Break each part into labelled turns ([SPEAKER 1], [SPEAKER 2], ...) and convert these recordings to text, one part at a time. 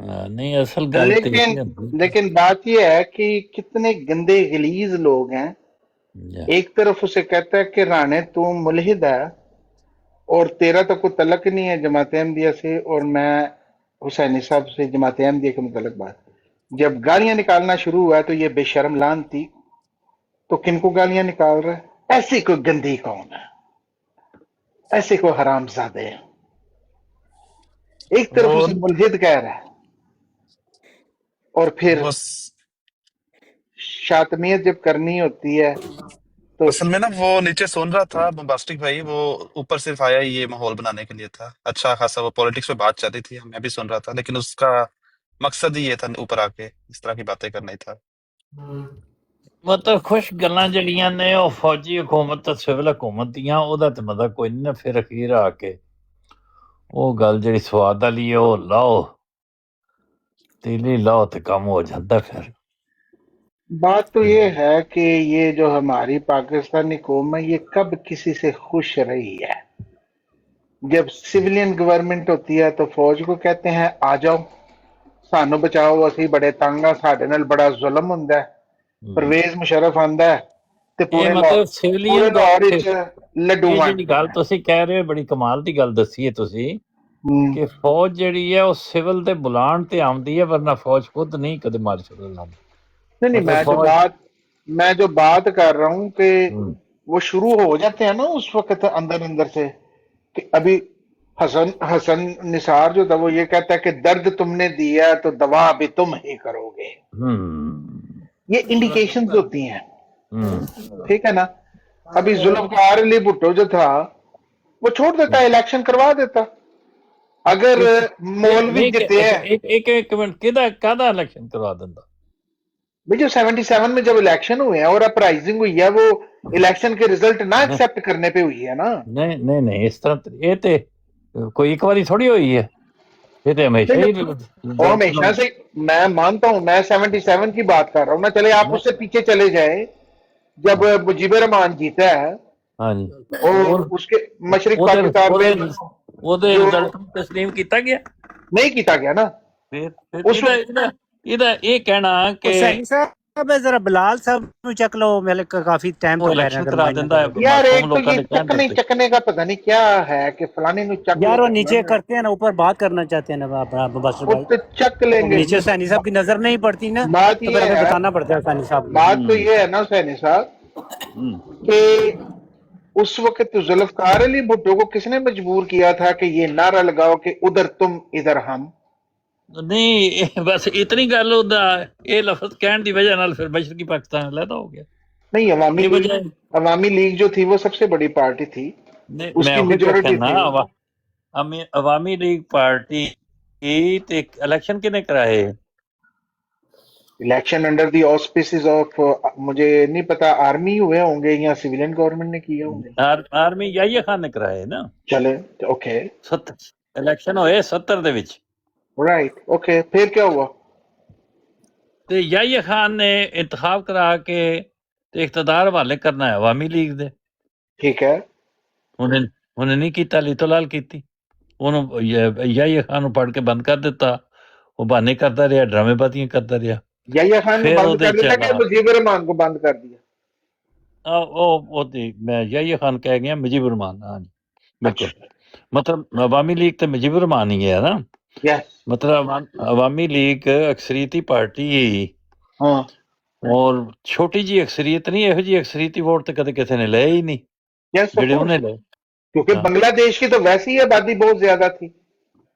[SPEAKER 1] نہیں اصل گل تو
[SPEAKER 2] لیکن
[SPEAKER 1] یہ
[SPEAKER 2] بات یہ ہے کہ کتنے گندے غلیظ لوگ ہیں. ایک طرف اسے کہتا ہے کہ رانے تو ملحد ہے اور تیرا تو کوئی تعلق نہیں ہے جماعت احمدیہ سے، اور میں حسینی صاحب سے جماعت احمدیہ کے متعلق بات. جب گالیاں نکالنا شروع ہوا تو یہ بے شرم لان تھی، تو کن کو گالیاں نکال رہا ہے؟ ایسی کوئی گندی قوم ہے، ایسے کوئی حرام زادے ہیں. ایک طرف
[SPEAKER 3] وہ
[SPEAKER 2] اسے ملحد کہہ رہا ہے اور پھر
[SPEAKER 3] وہ
[SPEAKER 2] شاطمیت جب کرنی ہوتی ہے تو
[SPEAKER 3] اصل میں نا وہ نیچے سن رہا تھا باسٹک بھائی، وہ اوپر صرف آیا یہ ماحول بنانے کے لیے تھا، اچھا خاصا وہ پالیٹکس پہ بات چل رہی تھی، میں بھی سن رہا تھا، لیکن اس کا مقصد ہی یہ تھا اوپر آ کے اس طرح کی باتیں کرنا ہی تھا۔
[SPEAKER 1] مطلب خوش گلاں جڑیاں نے وہ فوجی حکومت تے سول حکومت دیاں، او دا تے مطلب کوئی نہیں نا. پھر اخیر آ کے وہ گل جڑی سواد والی ہے وہ لاؤ، تیلی لاؤ تے کم ہو جاتا. پھر
[SPEAKER 2] بات تو یہ ہے کہ یہ جو ہماری پاکستانی قوم ہے یہ کب کسی سے خوش رہی ہے؟ جب سویلین گورنمنٹ ہوتی ہے تو فوج کو کہتے ہیں آ جاؤ سانو بچاؤ، اسی بڑے تنگ ہاں، ساڈے نال بڑا ظلم ہوندا ہے. پرویز مشرف آندا ہے تے
[SPEAKER 1] یہ مطلب سویلین
[SPEAKER 2] لاہور وچ لڈو
[SPEAKER 1] یہ
[SPEAKER 2] وانڈ
[SPEAKER 1] جڑی گل
[SPEAKER 2] دینا ہے.
[SPEAKER 1] تسی کہہ رہے ہو بڑی کمال دی گل دسی ہے تسی
[SPEAKER 2] ہم،
[SPEAKER 1] کہ فوج جڑی ہے وہ سول تے بلان تے آمدی ہے، ورنہ فوج خود نہیں کدے مارشل لاندی.
[SPEAKER 2] نہیں
[SPEAKER 1] مطلب فوج
[SPEAKER 2] میں جو بات کر رہا ہوں کہ
[SPEAKER 1] ہوں،
[SPEAKER 2] وہ شروع ہو جاتے ہیں نا اس وقت اندر اندر سے کہ ابھی حسن نثار جو تھا وہ یہ کہتا ہے کہ درد تم نے دیا تو دوا ابھی تم ہی کرو گے.
[SPEAKER 1] ہوں،
[SPEAKER 2] یہ انڈیکیشنز ہوتی ہیں،
[SPEAKER 1] ہوں،
[SPEAKER 2] ٹھیک ہے نا. ابھی ذوالفقار علی بھٹو جو تھا وہ چھوڑ دیتا، الیکشن کروا دیتا. اگر مولوی
[SPEAKER 1] نہیں
[SPEAKER 2] جتے ہیں،
[SPEAKER 1] ایک منٹ کہدا الیکشن کروا دیندا؟
[SPEAKER 2] بھئی جو 77 میں جب الیکشن ہوئے ہیں اور اپرائزنگ ہوئی ہے وہ الیکشن کے ریزلٹ نہ ایکسپٹ کرنے پہ ہوئی ہے نا.
[SPEAKER 1] نہیں اس طرح یہ تے کوئی ایک باری تھوڑی ہوئی ہے، یہ تے ہمیشہ ہی
[SPEAKER 2] اور ہمیشہ سے میں مانتا ہوں، میں 77 کی بات کر رہا ہوں نا. چلے آپ اس سے پیچھے چلے جائیں جب مجیب الرحمان جیتا ہے
[SPEAKER 1] ہاں جی،
[SPEAKER 2] اور اس کے مشرق پاکستان میں
[SPEAKER 1] وہ
[SPEAKER 2] جو
[SPEAKER 1] رزلٹ تسلیم کیتا گیا.
[SPEAKER 2] نہیں کیتا گیا نا
[SPEAKER 1] پھر
[SPEAKER 2] اس وقت.
[SPEAKER 1] یہ کہنا کہ
[SPEAKER 4] حسینی صاحب ذرا بلال صاحب نو چک لو، میرے کافی ٹائم
[SPEAKER 1] وہ
[SPEAKER 4] تو کہہ رہے ہیں
[SPEAKER 1] الیکشن
[SPEAKER 4] اگر
[SPEAKER 1] کرا
[SPEAKER 4] مائنڈ نہ
[SPEAKER 1] دینا
[SPEAKER 4] کرو تو.
[SPEAKER 1] ہے،
[SPEAKER 2] یار
[SPEAKER 1] قوم
[SPEAKER 2] ایک تو
[SPEAKER 1] لوگوں
[SPEAKER 2] یہ
[SPEAKER 1] نے کہن
[SPEAKER 2] چکنے
[SPEAKER 1] دیتے.
[SPEAKER 2] چکنے کا پتہ نہیں کیا ہے کہ فلانے نو چک
[SPEAKER 4] یار
[SPEAKER 2] لو
[SPEAKER 4] وہ
[SPEAKER 2] تو
[SPEAKER 4] نیچے
[SPEAKER 2] فلانے
[SPEAKER 4] کرتے ہیں نا، اوپر بات کرنا چاہتے ہیں نا اپنا باسر
[SPEAKER 2] وہ
[SPEAKER 4] بھائی،
[SPEAKER 2] تو چک لیں
[SPEAKER 4] اب
[SPEAKER 2] گے.
[SPEAKER 4] نیچے حسینی صاحب کی نظر نہیں پڑتی نا،
[SPEAKER 2] بات
[SPEAKER 4] تو پھر
[SPEAKER 2] یہ
[SPEAKER 4] ہمیں
[SPEAKER 2] ہے
[SPEAKER 4] بتانا پڑتا ہے حسینی صاحب کو.
[SPEAKER 2] بات تو یہ ہے نا حسینی صاحب کہ اس وقت ذوالفقار علی بھٹو کو کس نے مجبور کیا تھا کہ یہ نعرہ لگاؤ کہ ادھر تم ادھر ہم؟
[SPEAKER 1] نہیں بس اتنی گل ہوتا، یہ لفظ کہن دی وجہ نال پھر مشرقی پاکستان علیحدہ ہو گیا.
[SPEAKER 2] نہیں،
[SPEAKER 1] یہ وجہ
[SPEAKER 2] عوامی لیگ جو تھی وہ سب سے بڑی پارٹی تھی،
[SPEAKER 1] نہیں،
[SPEAKER 2] اس
[SPEAKER 1] میں
[SPEAKER 2] کی
[SPEAKER 1] وہی پہ
[SPEAKER 2] میجورٹی
[SPEAKER 1] کہنا
[SPEAKER 2] تھی.
[SPEAKER 1] عوامی لیگ پارٹی کی تے الیکشن کنے کرائے؟
[SPEAKER 2] الیکشن انڈر دی آسپیسز آف، مجھے نہیں پتا آرمی ہوئے ہوں گے یا سویلین گورنمنٹ نے کیے ہوں گے.
[SPEAKER 1] آرمی یحییٰ خان نے کرائے نا.
[SPEAKER 2] چلے اوکے،
[SPEAKER 1] 70 الیکشن ہوئے 70 دے وچ،
[SPEAKER 2] رائٹ، اوکے. پھر کیا ہوا؟
[SPEAKER 1] تے یحییٰ خان نے انتخاب کرا کے تے اقتدار حوالے کرنا ہے عوامی لیگ دے.
[SPEAKER 2] ٹھیک ہے.
[SPEAKER 1] انہیں نہیں کیتا، لیتو لال کیتی. انہوں یحییٰ خان نو پڑھ کے بند کر دیتا، وہ بہانے کرتا رہا، ڈرامے بازیاں کرتا رہا.
[SPEAKER 2] یحییٰ خان کو
[SPEAKER 1] پھر
[SPEAKER 2] بند
[SPEAKER 1] وہ
[SPEAKER 2] کر دیتا کہ مجیب الرحمان کو بند کر دیا؟
[SPEAKER 1] میں یحییٰ خان کہہ گیا مجیب الرحمان. ہاں جی بالکل،
[SPEAKER 2] اچھا،
[SPEAKER 1] مطلب عوامی لیگ تو مجیب الرحمان ہی ہے نا.
[SPEAKER 2] یس،
[SPEAKER 1] مطلب عوامی لیگ اکثریتی پارٹی ہی،
[SPEAKER 2] ہاں،
[SPEAKER 1] اور چھوٹی جی اکثریت نہیں، یہو جی اکثریتی ووٹ تو کدے کسی نے لے ہی نہیں
[SPEAKER 2] یس آف
[SPEAKER 1] جڑے
[SPEAKER 2] کورس.
[SPEAKER 1] انہیں لے.
[SPEAKER 2] کیونکہ
[SPEAKER 1] ہاں،
[SPEAKER 2] بنگلہ دیش کی تو ویسی ہی آبادی بہت زیادہ تھی.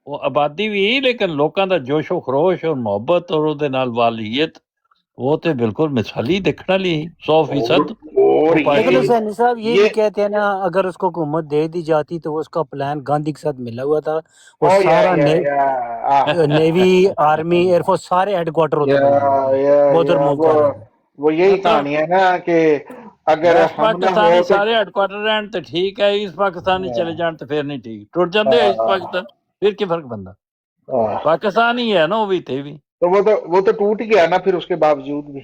[SPEAKER 1] وہ آبادی بھی لیکن لوکاں دا جوش و خروش اور محبت اور دے نال والیت وہ تے بالکل مثالی دیکھنا لی 100%.
[SPEAKER 2] اور
[SPEAKER 1] وہ
[SPEAKER 4] لیکن
[SPEAKER 1] پارٹی
[SPEAKER 4] حسینی صاحب یہ بھی
[SPEAKER 2] یہ
[SPEAKER 4] کہتے ہیں نا، اگر اس کو حکومت دے دی جاتی تو اس کا پلان گاندھی کے ساتھ ملا ہوا تھا، وہ
[SPEAKER 2] او
[SPEAKER 4] سارا نیوی، آرمی، ایئر فورس سارے ہیڈ کوارٹر ادھر بنانے تھے، وہ ادھر موو کر رہے تھے.
[SPEAKER 2] وہ یہی
[SPEAKER 1] مطلب
[SPEAKER 2] کہانی ہے نا کہ اگر
[SPEAKER 1] ویسٹ
[SPEAKER 2] ہم نہ ہو
[SPEAKER 1] پاکستانی
[SPEAKER 2] تو
[SPEAKER 1] سارے ہیڈ کوارٹر رہن تو ٹھیک ہے، ایسٹ پاکستانی چلے جان تو پھر نہیں ٹھیک، ٹوٹ جاندے ایسٹ پاکستان، پھر کی فرق بندا؟ پاکستان ہی ہے نا وہ بھی تے بھی.
[SPEAKER 2] تو وہ تو ٹوٹ گیا نا پھر اس کے باوجود بھی.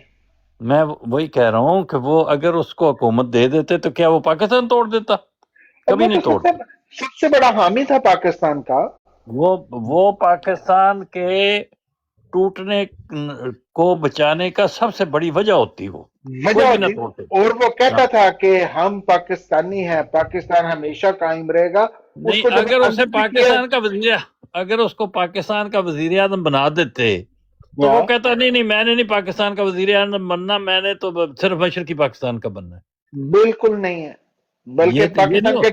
[SPEAKER 1] میں وہی کہہ رہا ہوں کہ وہ اگر اس کو حکومت دے دیتے تو کیا وہ پاکستان توڑ دیتا؟
[SPEAKER 2] اور
[SPEAKER 1] کبھی
[SPEAKER 2] وہ تو
[SPEAKER 1] نہیں توڑتا.
[SPEAKER 2] سب سے بڑا حامی تھا پاکستان کا.
[SPEAKER 1] وہ پاکستان کے टूटने को बचाने का सबसे बड़ी वजह होती वो,
[SPEAKER 2] वजह
[SPEAKER 1] कोई भी ना
[SPEAKER 2] होती।
[SPEAKER 1] टूटे।
[SPEAKER 2] और वो कहता
[SPEAKER 1] हाँ।
[SPEAKER 2] था कि हम पाकिस्तानी हैं, पाकिस्तान हमेशा कायम रहेगा।
[SPEAKER 1] नहीं,
[SPEAKER 2] उसको जब
[SPEAKER 1] अगर उसे
[SPEAKER 2] अंदर किया,
[SPEAKER 1] पाकिस्तान का वजीर, अगर उसको पाकिस्तान का वजीर आजम बना देते तो वो कहता नहीं मैंने नहीं पाकिस्तान का वजीर आजम बनना, मैंने तो सिर्फ मशरकी पाकिस्तान का बनना है।
[SPEAKER 2] बिल्कुल नहीं है, बल्कि
[SPEAKER 1] ये नहीं
[SPEAKER 2] पाकिस्तान
[SPEAKER 1] हो।
[SPEAKER 2] के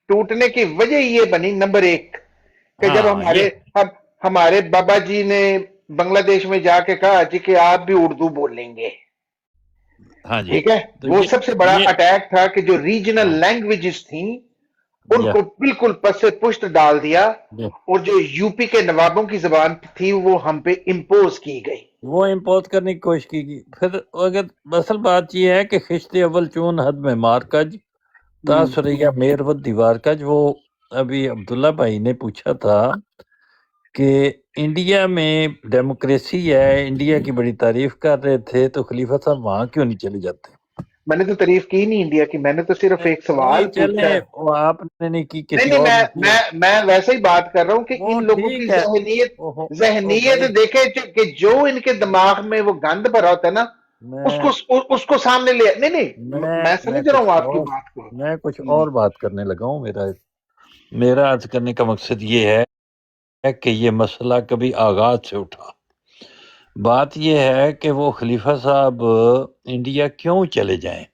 [SPEAKER 2] टूटने की वजह ये बनी नंबर एक कि जब
[SPEAKER 1] हाँ,
[SPEAKER 2] हमारे बाबा जी ने बांग्लादेश में जाके कहा जी कि आप भी उर्दू बोलेंगे,
[SPEAKER 1] हाँ जी,
[SPEAKER 2] ठीक है,
[SPEAKER 1] तो
[SPEAKER 2] वो सबसे बड़ा
[SPEAKER 1] ये
[SPEAKER 2] अटैक था कि जो रीजनल
[SPEAKER 1] हाँ,
[SPEAKER 2] लैंग्वेजेस थी
[SPEAKER 1] या,
[SPEAKER 2] उनको बिल्कुल पस से पुष्ट डाल दिया,
[SPEAKER 1] या,
[SPEAKER 2] और जो यूपी के नवाबों की जबान थी वो हम पे इम्पोज की गई।
[SPEAKER 1] वो इम्पोज करने की कोशिश की। फिर अगर असल बात यह है कि खिश्ते अव्वल चून हद में मारकज तासरैया मेर व दीवार कज। वो अभी अब्दुल्ला भाई ने पूछा था कि इंडिया में डेमोक्रेसी है, इंडिया की बड़ी तारीफ कर रहे थे, तो खलीफा साहब वहां क्यों नहीं चले जाते?
[SPEAKER 2] मैंने तो तारीफ की नहीं इंडिया की, मैंने तो सिर्फ एक सवाल
[SPEAKER 1] नहीं
[SPEAKER 2] पूछा है।
[SPEAKER 1] वो आपने नहीं की, किसी
[SPEAKER 2] नहीं,
[SPEAKER 1] और ने किया।
[SPEAKER 2] मैं वैसे ही बात कर रहा हूं कि
[SPEAKER 1] वो
[SPEAKER 2] इन लोगों की
[SPEAKER 1] ठीक है।
[SPEAKER 2] जहनीयत
[SPEAKER 1] भाई,
[SPEAKER 2] देखे कि जो इनके दिमाग में वो गंद भरा होता है ना,
[SPEAKER 1] मैं
[SPEAKER 2] उसको सामने ले। नहीं, मैं समझ रहा हूं आपकी बात को।
[SPEAKER 1] मैं कुछ और बात करने लगा हूँ। मेरा अर्ज करने का मकसद ये है कि ये मसला कभी आगाज से उठा। बात ये है कि वो खलीफा साहब इंडिया क्यों चले जाएं?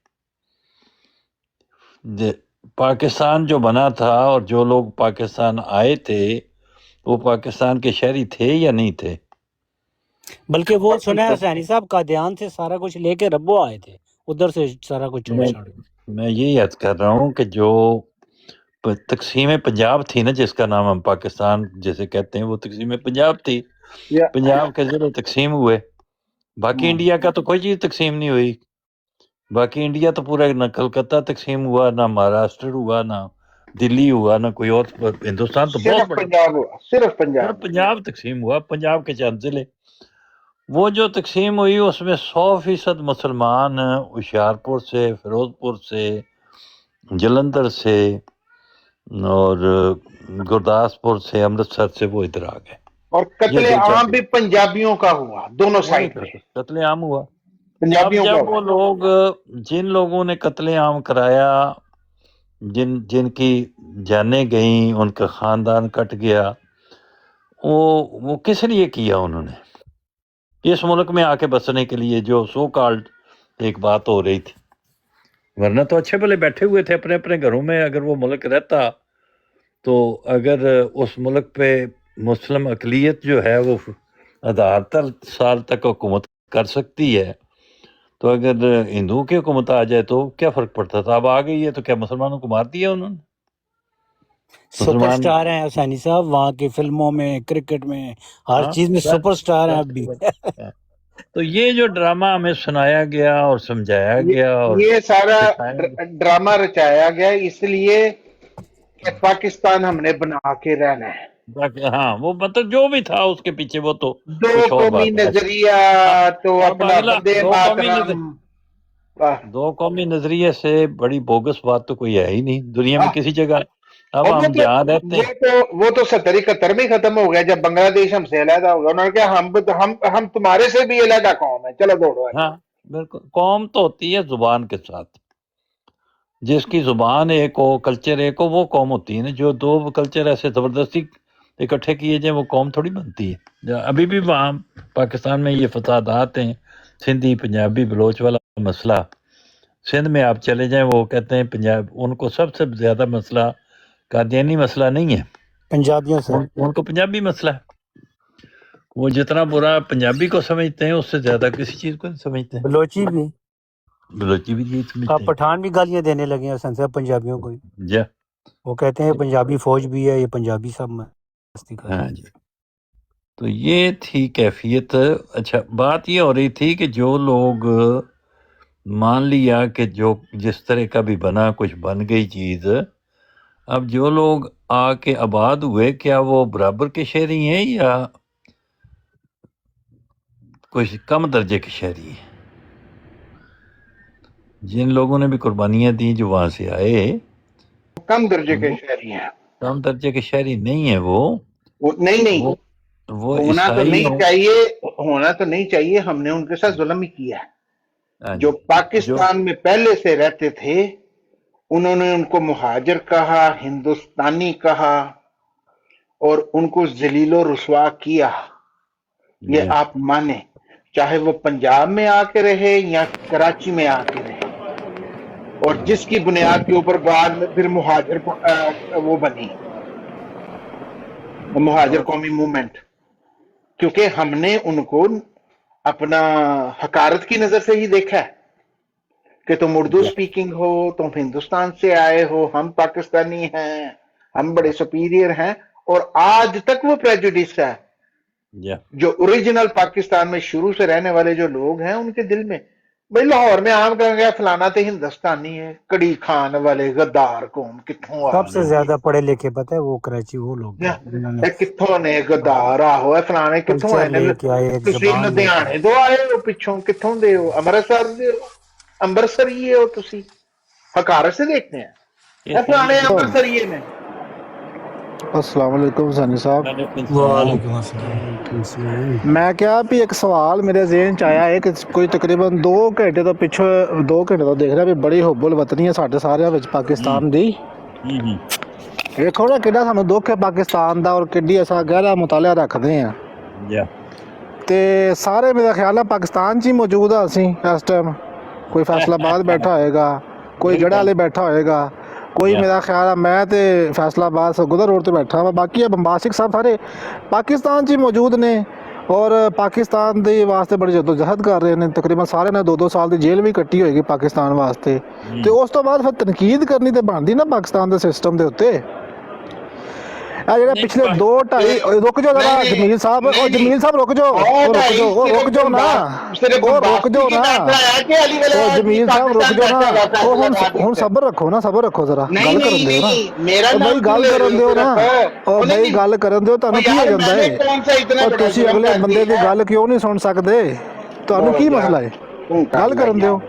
[SPEAKER 1] पाकिस्तान जो बना था और जो लोग पाकिस्तान आए थे वो पाकिस्तान के शहरी थे या नहीं थे?
[SPEAKER 4] बल्कि वो सुना है हुसैनी साहब कादियान से सारा कुछ लेके रब्बो आए थे, उधर से सारा कुछ छोड़ छाड़ के।
[SPEAKER 1] मैं यही अर्ज कर रहा हूँ कि जो तकसीम पंजाब थी ना, जिसका नाम हम पाकिस्तान जैसे कहते हैं, वो तकसीम पंजाब थी। पंजाब के ज़िले तकसीम हुए, बाकी इंडिया का तो कोई चीज़ तकसीम नहीं हुई। बाकी इंडिया तो पूरा ना कलकत्ता तकसीम हुआ, ना महाराष्ट्र हुआ, ना दिल्ली हुआ, ना कोई और। हिंदुस्तान तो बहुत बड़ा,
[SPEAKER 2] पंजाब हुआ, सिर्फ
[SPEAKER 1] पंजाब तकसीम हुआ, पंजाब के चंद जिले। वो जो तकसीम हुई उसमें 100% मुसलमान होशियारपुर से, फिरोजपुर से, जलंधर से और गुरदासपुर से, अमृतसर से वो इधर आ गए।
[SPEAKER 2] और कत्ले आम भी पंजाबियों का हुआ, दोनों साइड पे
[SPEAKER 1] कत्ले आम हुआ।
[SPEAKER 2] पंजाबियों
[SPEAKER 1] अब
[SPEAKER 2] का
[SPEAKER 1] जब वो लोग, जिन लोगों ने कत्ले आम कराया, जिनकी जानें गई, उनका खानदान कट गया, वो किस लिए किया उन्होंने? इस मुल्क में आके बसने के लिए, जो सो कॉल्ड एक बात हो रही थी। वरना तो अच्छे भले बैठे हुए थे अपने अपने घरों में। अगर वो मुल्क रहता तो अगर उस मुल्क पे मुस्लिम अकलियत जो है वो 1000 साल तक हुकूमत कर सकती है, तो अगर हिंदुओं की हुकूमत आ जाए तो क्या फर्क पड़ता था? अब आ गई है तो क्या मुसलमानों को मार दिया उन्होंने?
[SPEAKER 4] सुपरस्टार हैं हुसैनी साहब, वहाँ की फिल्मों में, क्रिकेट में, हर चीज में सुपरस्टार हैं अब भी।
[SPEAKER 1] तो ये जो ड्रामा हमें सुनाया गया और समझाया गया, और
[SPEAKER 2] ये सारा ड्रामा रचाया गया इसलिए कि पाकिस्तान हमने बना के रहना है।
[SPEAKER 1] हाँ, वो मतलब जो भी था उसके पीछे वो तो
[SPEAKER 2] दो कौमी नजरिया, तो अपना वंदे मातरम।
[SPEAKER 1] दो कौमी नजरिए से बड़ी बोगस बात तो कोई है ही नहीं दुनिया में किसी जगह। अब हम जहाँ रहते हैं,
[SPEAKER 2] वो तो 70-71 में खत्म हो गया जब बांग्लादेश हमसे अलहदा हो गया। उन्होंने कहा हम तुम्हारे से भी अलहदा कौम है, चलो दौड़ो।
[SPEAKER 1] हाँ बिल्कुल, कौम तो होती है जुबान के साथ। जिसकी जुबान एक हो, कल्चर एक हो, वो कौम होती है ना। जो दो कल्चर ऐसे जबरदस्ती इकट्ठे किए जाए वो कौम थोड़ी बनती है। अभी भी वहाँ पाकिस्तान में ये फसादात हैं, सिंधी पंजाबी बलोच वाला मसला। सिंध में आप चले जाएं, वो कहते हैं पंजाब, उनको सबसे ज्यादा मसला कादियानी मसला नहीं है,
[SPEAKER 4] पंजाबियों से,
[SPEAKER 1] उनको पंजाबी मसला है। वो जितना बुरा पंजाबी को समझते हैं उससे ज्यादा किसी चीज को नहीं समझते।
[SPEAKER 4] बलोची भी
[SPEAKER 1] यही समझते हैं।
[SPEAKER 4] पठान भी गालियां देने लगे हैं हुसैन साहब पंजाबियों को।
[SPEAKER 1] जा
[SPEAKER 4] वो कहते हैं पंजाबी फौज भी है, ये पंजाबी सब मस्ती कर।
[SPEAKER 1] हाँ जी, तो ये थी कैफियत। अच्छा, बात ये हो रही थी कि जो लोग मान लिया कि जो जिस तरह का भी बना, कुछ बन गई चीज, अब जो लोग आके आबाद हुए, क्या वो बराबर के शहरी हैं या कुछ कम दर्जे के शहरी हैं? जिन लोगों ने भी कुर्बानियां दी जो वहां से आए,
[SPEAKER 2] कम दर्जे के शहरी हैं।
[SPEAKER 1] कम दर्जे के शहरी नहीं है वो
[SPEAKER 2] नहीं
[SPEAKER 1] वो
[SPEAKER 2] होना तो
[SPEAKER 1] ईसाई
[SPEAKER 2] नहीं
[SPEAKER 1] हो।
[SPEAKER 2] चाहिए, होना तो नहीं चाहिए, हमने उनके साथ जुल्म ही किया है।
[SPEAKER 1] हाँ
[SPEAKER 2] जो
[SPEAKER 1] जी, जो
[SPEAKER 2] पाकिस्तान में पहले से रहते थे उन्होंने उनको मुहाजिर कहा, हिंदुस्तानी कहा और उनको जलीलो रुसवा किया। ये
[SPEAKER 1] जी,
[SPEAKER 2] आप माने, चाहे वो पंजाब में आके रहे या कराची में आके रहे, और जिसकी बुनियाद के ऊपर बाद में फिर मुहाजिर वो बनी मुहाजिर कौमी मूवमेंट, क्योंकि हमने उनको अपना हकारत की नजर से ही देखा है कि तुम उर्दू
[SPEAKER 1] जी,
[SPEAKER 2] स्पीकिंग हो, तुम हिंदुस्तान से आए हो, हम पाकिस्तानी हैं, हम बड़े सुपीरियर हैं। और आज तक वो प्रेजुडिस है
[SPEAKER 1] जी,
[SPEAKER 2] जो ओरिजिनल पाकिस्तान में शुरू से रहने वाले जो लोग हैं उनके दिल में। भाई लाहौर में आम कर गया फलाना तो हिंदुस्तानी है, कड़ी खान वाले गद्दार कौम कितों आ
[SPEAKER 4] सबसे
[SPEAKER 2] गए,
[SPEAKER 4] ज्यादा पढ़े लिखे पता है वो कराची वो लोग
[SPEAKER 2] या
[SPEAKER 4] हैं जिन्होंने
[SPEAKER 2] कितों ने गद्दार आहो है फलाने कितों आए
[SPEAKER 4] कल्चर
[SPEAKER 2] ने।
[SPEAKER 4] लेके आए, एक
[SPEAKER 2] ਤੁਸੀਂ
[SPEAKER 4] जबान लेके
[SPEAKER 2] ਲੁਧਿਆਣੇ ਤੋਂ ਆਏ ਹੋ, ਪਿੱਛੋਂ ਕਿੱਥੋਂ ਦੇ ਹੋ, ਅੰਮ੍ਰਿਤਸਰ ਦੇ ਹੋ, ਅੰਮ੍ਰਿਤਸਰੀਏ ਹੋ ਤੁਸੀਂ, हकारत से देखते हैं
[SPEAKER 1] ये
[SPEAKER 2] फलाने
[SPEAKER 1] सही
[SPEAKER 2] अंमृतसरिये ने।
[SPEAKER 5] अस्सलाम वालेकुम सानी साहब।
[SPEAKER 1] वालेकुम सलाम।
[SPEAKER 4] वालेकुम अस्सलाम।
[SPEAKER 5] मैं क्या भी एक सवाल मेरे जहन च आया है कि कोई तकरीबन 2 घंटे तो पिछो 2 घंटे तो देख रहा भी बड़ी हुब्बुल वतनी है साढ़े सारे विच पाकिस्तान दी। देखो ना कितना सानू दुख है पाकिस्तान दा और किड्डी असा गहरा मुतालिया रखते हैं
[SPEAKER 1] जी,
[SPEAKER 5] ते सारे मेरा ख्याल है पाकिस्तान च ही मौजूद आ असी इस टाइम। कोई फैसलाबाद बैठा होएगा, कोई गढ़ा वाले बैठा होएगा, कोई
[SPEAKER 1] Yeah.
[SPEAKER 5] मेरा ख्याल है मैं तो फैसलाबाद सरगुदा रोड ते बैठा वा, बाकी ये बंबासिक साहब सारे पाकिस्तान च ही मौजूद ने और पाकिस्तान दे वास्ते बड़ी जदोजहद कर रहे हैं। तकरीबन सारे ने 2-2 साल की जेल भी कट्टी होएगी पाकिस्तान वास्ते। तो उस तो बाद फिर तनकीद करनी तो बनती ना पाकिस्तान के सिस्टम के उत्ते। ਜਿਹੜਾ ਪਿਛਲੇ 2-2.5 रुक जाओ जरा जमील साहब, और जमील साहब रुक जाओ, रुक जाओ ना, रुक जाओ ना, जमील साहब रुक जाओ ना, ਹੁਣ ਸਬਰ ਰੱਖੋ ਨਾ, ਸਬਰ ਰੱਖੋ ਜਰਾ, ਗੱਲ ਕਰਨ ਦਿਓ ਨਾ,
[SPEAKER 2] मेरा
[SPEAKER 5] ਉਹ ਬਈ ਗੱਲ ਕਰਨ ਦਿਓ ਨਾ, ਉਹ ਬਈ ਗੱਲ ਕਰਨ ਦਿਓ। ਤੁਹਾਨੂੰ ਕੀ ਹੋ ਜਾਂਦਾ ਹੈ? ਉਹ ਤੁਸੀਂ ਅਗਲੇ ਬੰਦੇ ਦੀ ਗੱਲ ਕਿਉਂ ਨਹੀਂ ਸੁਣ ਸਕਦੇ? ਤੁਹਾਨੂੰ ਕੀ ਮਸਲਾ ਹੈ? ਗੱਲ ਕਰਨ ਦਿਓ।